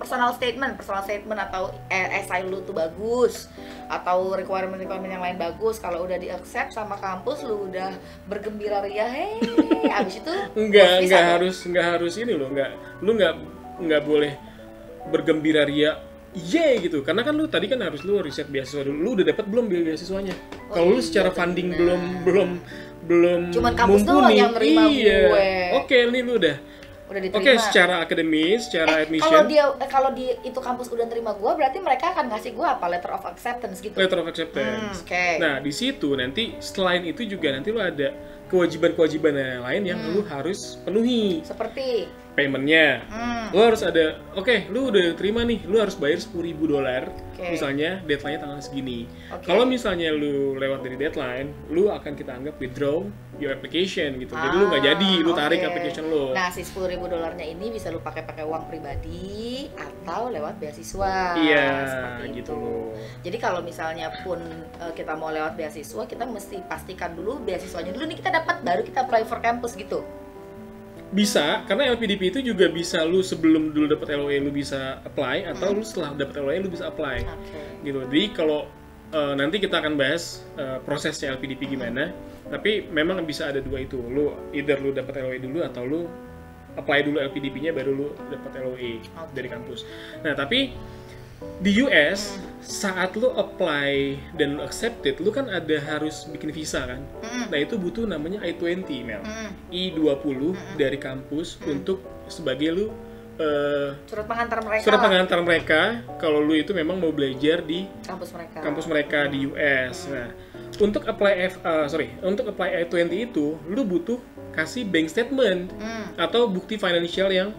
personal statement atau essay lu tuh bagus, atau requirement yang lain bagus, kalau udah di accept sama kampus lu udah bergembira ria, abis itu nggak harus ini loh, lu nggak boleh bergembira ria gitu, karena kan lu tadi kan harus lu riset beasiswa dulu. Lu udah dapat belum beasiswanya? Kalau lu secara funding belum cuman kampus doang yang nerima gue. Oke, ini lu udah diterima. Oke, secara akademis, secara admission. Kalau di itu kampus udah nerima gue, berarti mereka akan ngasih gue apa? Letter of acceptance gitu. Letter of acceptance. Okay. Nah, di situ nanti selain itu juga nanti lu ada kewajiban-kewajiban yang lain yang lu harus penuhi. Seperti paymentnya, lu harus ada, lu udah terima nih, lu harus bayar $10,000, misalnya deadline-nya tanggal segini. Kalau misalnya lu lewat dari deadline, lu akan kita anggap withdraw your application gitu. Jadi lu nggak jadi, lu tarik application lu. Nah, si $10,000 ini bisa lu pakai uang pribadi atau lewat beasiswa. Iya, seperti gitu itu. loh. Jadi kalau misalnya pun kita mau lewat beasiswa, kita mesti pastikan dulu beasiswanya dulu nih kita dapat, baru kita apply for campus gitu. Bisa, karena LPDP itu juga bisa lu sebelum dulu dapat LOA lu bisa apply, atau lu setelah dapat LOA lu bisa apply. Gitu. Jadi kalau nanti kita akan bahas prosesnya LPDP gimana, tapi memang bisa ada dua itu. Lu either lu dapat LOA dulu atau lu apply dulu LPDP-nya baru lu dapat LOA dari kampus. Nah, tapi di US saat lu apply dan lu accepted, lu kan ada harus bikin visa kan. Nah, itu butuh namanya I-20 Mel. I-20 dari kampus untuk sebagai lu surat pengantar mereka. Surat pengantar mereka kalau lu itu memang mau belajar di kampus mereka di US. Nah, untuk apply I-20 itu lu butuh kasih bank statement atau bukti financial yang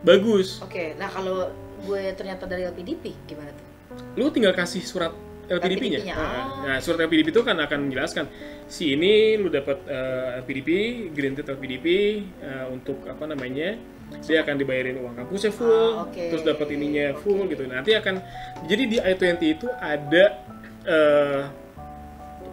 bagus. Nah kalau gue ternyata dari LPDP gimana tuh? Lu tinggal kasih surat LPDP-nya. Nah, surat LPDP itu kan akan menjelaskan si ini lu dapat LPDP, granted LPDP untuk apa namanya? Dia akan dibayarin uang kampusnya full, terus dapat ininya full gitu. Nanti akan jadi di I-20 itu ada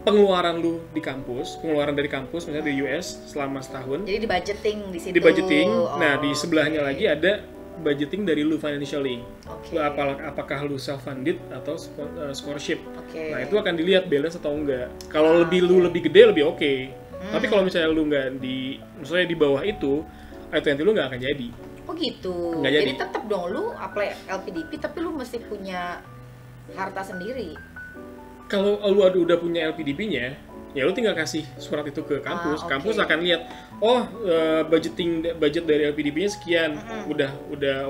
pengeluaran lu di kampus, pengeluaran dari kampus misalnya di US selama setahun. Jadi di budgeting di situ. Di budgeting. Nah, di sebelahnya lagi ada budgeting dari lu financially. Apakah lu self funded atau scholarship. Nah, itu akan dilihat balance atau enggak. Kalau lebih gede lebih oke. Tapi kalau misalnya lu nggak misalnya di bawah itu, I-20 lu nggak akan jadi. Oh gitu. Jadi tetap dong lu apply LPDP tapi lu mesti punya harta sendiri. Kalau lu udah punya LPDP-nya, ya lu tinggal kasih surat itu ke kampus. Kampus akan lihat, budget dari LPDP-nya sekian, udah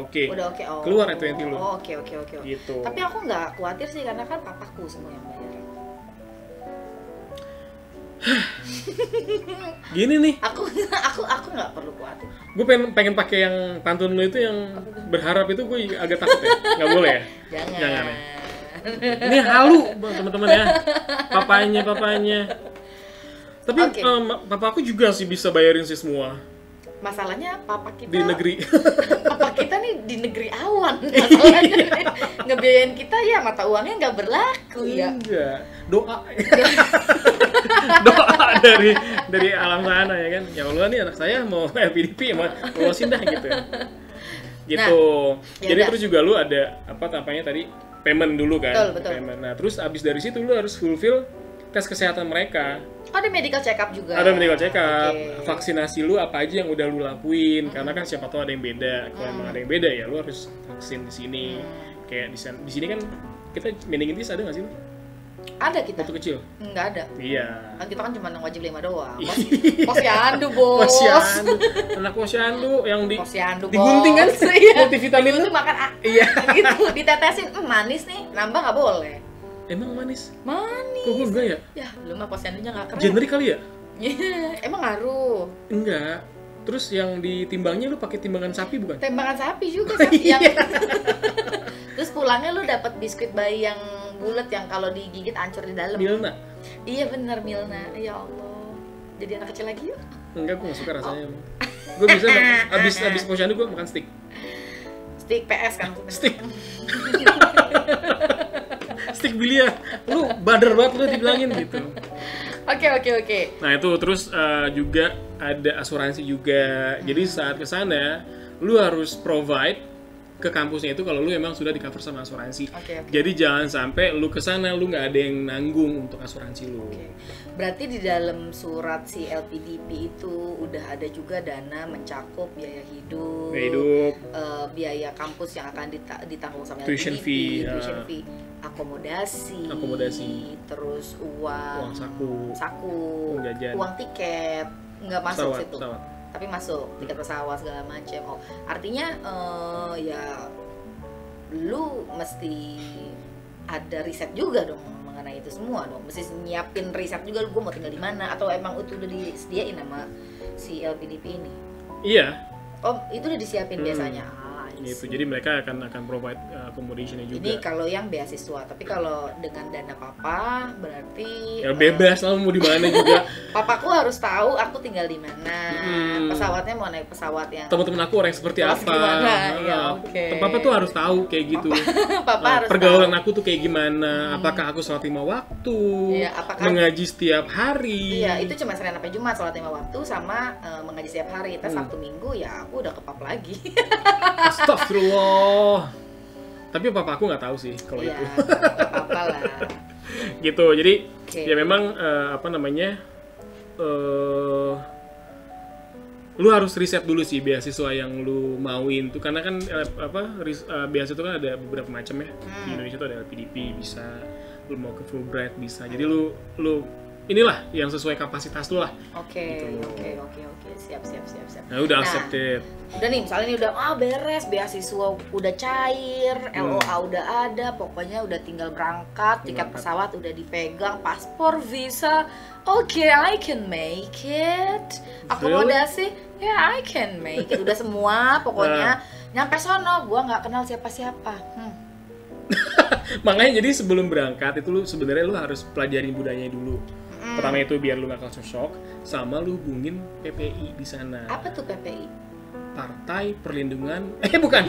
oke. Keluar I-20 lu. Oke. Gitu. Tapi aku nggak khawatir sih karena kan papaku semua yang bayar. Gini nih. Aku nggak perlu khawatir. Gue pengen pakai yang pantun lu itu yang berharap itu, gue agak takut ya. Nggak boleh ya? Jangan ya. Ini halu teman-teman ya, papanya. Tapi papa aku juga sih bisa bayarin sih semua. Masalahnya papa kita di negeri. Papa kita nih di negeri awan. Masalahnya ngebiayain kita ya mata uangnya nggak berlaku ya. Enggak. Doa dari alam sana ya kan. Ya Allah nih anak saya mau LPDP mau lolosin dah gitu. Gitu. Jadi terus juga lu ada apa namanya tadi? Payment dulu kan. Betul. Payment. Nah, terus abis dari situ lu harus fulfill tes kesehatan mereka. Ada medical check up juga. Ada medical check up. Vaksinasi lu apa aja yang udah lu lakuin, karena kan siapa tahu ada yang beda. Kalau emang ada yang beda ya lu harus vaksin di sini. Kayak di sini kan kita meningitis ada nggak sih? Ada kita. Waktu kecil? Nggak ada. Iya. Kan kita kan cuma wajib 5 doang. Posyandu, Bos. Posyandu. Anak posyandu yang digunting kan? Iya. Multivitamin itu makan iya. gitu, ditetesin, manis nih, nambah nggak boleh. Emang manis? Manis. Kok gue enggak ya? Ya, lu mah posyandunya nggak keren. Generik kali ya? Emang ngaruh? Enggak. Terus yang ditimbangnya lu pakai timbangan sapi bukan? Timbangan sapi juga, sapi yang terus pulangnya lu dapat biskuit bayi yang bulat yang kalau digigit hancur di dalam. Milna. Iya bener, Milna. Ya Allah. Jadi anak kecil lagi yuk. Enggak, gue gak suka rasanya. Gue bisa abis posyandu gue makan steak. Steak PS kan maksudnya. Steak. Steak biliar. Lu badar banget lu dibilangin gitu. Oke. Nah itu terus juga ada asuransi juga. Jadi saat kesana lu harus provide ke kampusnya itu kalau lu emang sudah di cover sama asuransi. Oke. Jadi jangan sampai lu kesana lu nggak ada yang nanggung untuk asuransi lu. Oke. Berarti di dalam surat si LPDP itu udah ada juga dana mencakup biaya hidup, biaya kampus yang akan ditanggung sama tuition LPDP, fee, tuition fee, akomodasi, terus uang saku, jajan, uang tiket, nggak masuk situ. Pesawat. Tapi masuk tiket pesawat segala macam. Oh, artinya ya lu mesti ada riset juga dong mengenai itu semua dong. Mesti nyiapin riset juga, gue mau tinggal di mana atau emang itu udah disediain sama si LPDP ini? Iya. Oh, itu udah disiapin biasanya. Gitu. Jadi mereka akan provide accommodation-nya juga. Ini kalau yang beasiswa, tapi kalau dengan dana papa berarti ya bebas lah mau di mana juga. Papaku harus tahu aku tinggal di mana. Pesawatnya mau naik pesawat yang teman-teman aku orang seperti apa. Papa tuh harus tahu kayak gitu. Papa harus pergaulan tahu. aku tuh kayak gimana? Apakah aku sholat 5 waktu? Iya, mengaji setiap hari? Iya, itu cuma Senin sampai Jumat sholat 5 waktu sama mengaji setiap hari. Terus Sabtu Minggu ya aku udah ke pub lagi. Astagfirullah. Tapi papa aku nggak tahu sih kalau itu. Nggak apa-apa lah. Gitu. Jadi ya memang lu harus riset dulu sih beasiswa yang lu mauin tuh, karena kan beasiswa itu kan ada beberapa macam ya. Di Indonesia tuh ada LPDP bisa, lu mau ke Fulbright bisa. Jadi lu inilah yang sesuai kapasitas lu lah. Oke. Siap. Nah, udah accepted. Udah nih, misalnya nih udah beres, beasiswa udah cair, LOA udah ada, pokoknya udah tinggal berangkat, tiket pesawat udah dipegang, paspor, visa. Oke, I can make it. Akomodasi, I can make it. Udah semua, pokoknya nyampe sono, gua nggak kenal siapa-siapa. Makanya jadi sebelum berangkat itu lu sebenarnya lu harus pelajarin budayanya dulu. Pertama itu biar lu gak culture shock, sama lu hubungin PPI di sana. Apa tuh PPI? Partai Perlindungan bukan.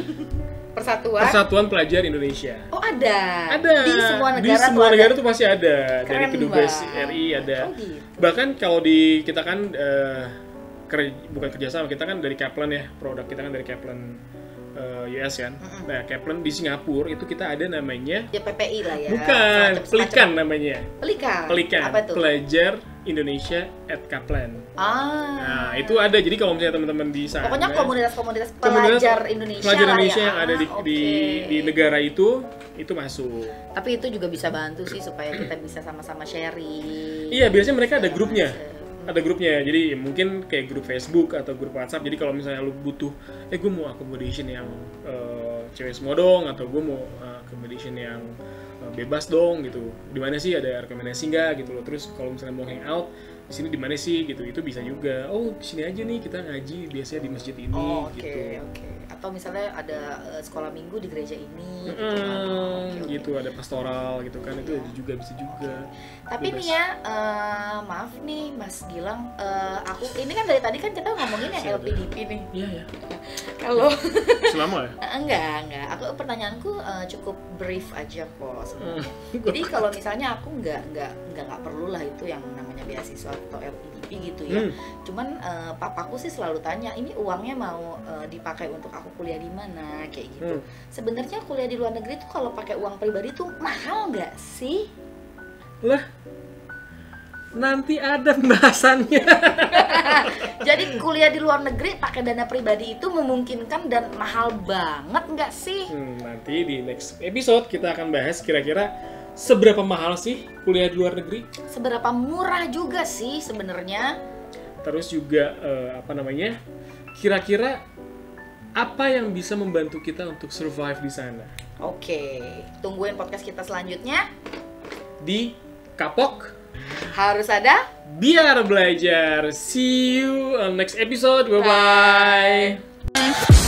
Persatuan Pelajar Indonesia. Oh, ada. Di semua negara tuh pasti ada. Dari Kedubes RI ada. Oh, gitu. Bahkan kalau kita kan bukan kerjasama, kita kan dari Kaplan ya, produk kita kan dari Kaplan US kan. Nah, Kaplan di Singapura itu kita ada namanya ya PPI lah ya. Bukan, Pelikan namanya. Pelikan. Apa tuh? Pelajar Indonesia at Kaplan. Nah, itu ada. Jadi kalau misalnya teman-teman di sana, pokoknya komunitas pelajar Indonesia yang ada di negara itu masuk. Tapi itu juga bisa bantu sih supaya kita bisa sama-sama sharing. Iya, biasanya mereka ada grupnya. Jadi mungkin kayak grup Facebook atau grup WhatsApp. Jadi kalau misalnya lu butuh, gue mau accommodation yang cewek semua dong, atau gue mau accommodation yang bebas dong gitu. Di mana sih ada rekomendasi nggak gitu loh. Terus kalau misalnya mau hangout di sini di mana sih gitu, itu bisa juga. Oh, di sini aja nih kita ngaji biasanya di masjid ini gitu. Oke. Atau misalnya ada sekolah minggu di gereja ini gitu, ada pastoral gitu kan, itu juga bisa juga. Tapi nih ya, maaf nih Mas Gilang, aku ini kan dari tadi kan kita ngomongin yang LPDP nih. Iya. Kalau selama ya? Enggak. Aku pertanyaanku cukup brief aja kok sebenarnya. Jadi kalau misalnya aku nggak perlu lah itu yang namanya beasiswa atau LPDP gitu ya. Cuman papaku sih selalu tanya, ini uangnya mau dipakai untuk aku kuliah di mana kayak gitu. Sebenarnya kuliah di luar negeri tuh kalau pakai uang pribadi tuh mahal nggak sih? Lah, nanti ada pembahasannya. Jadi kuliah di luar negeri pakai dana pribadi itu memungkinkan dan mahal banget nggak sih? Nanti di next episode kita akan bahas kira-kira seberapa mahal sih kuliah di luar negeri. Seberapa murah juga sih sebenarnya. Terus juga kira-kira apa yang bisa membantu kita untuk survive di sana. Oke, tungguin podcast kita selanjutnya di Kapok harus ada biar belajar. See you on next episode. Bye bye.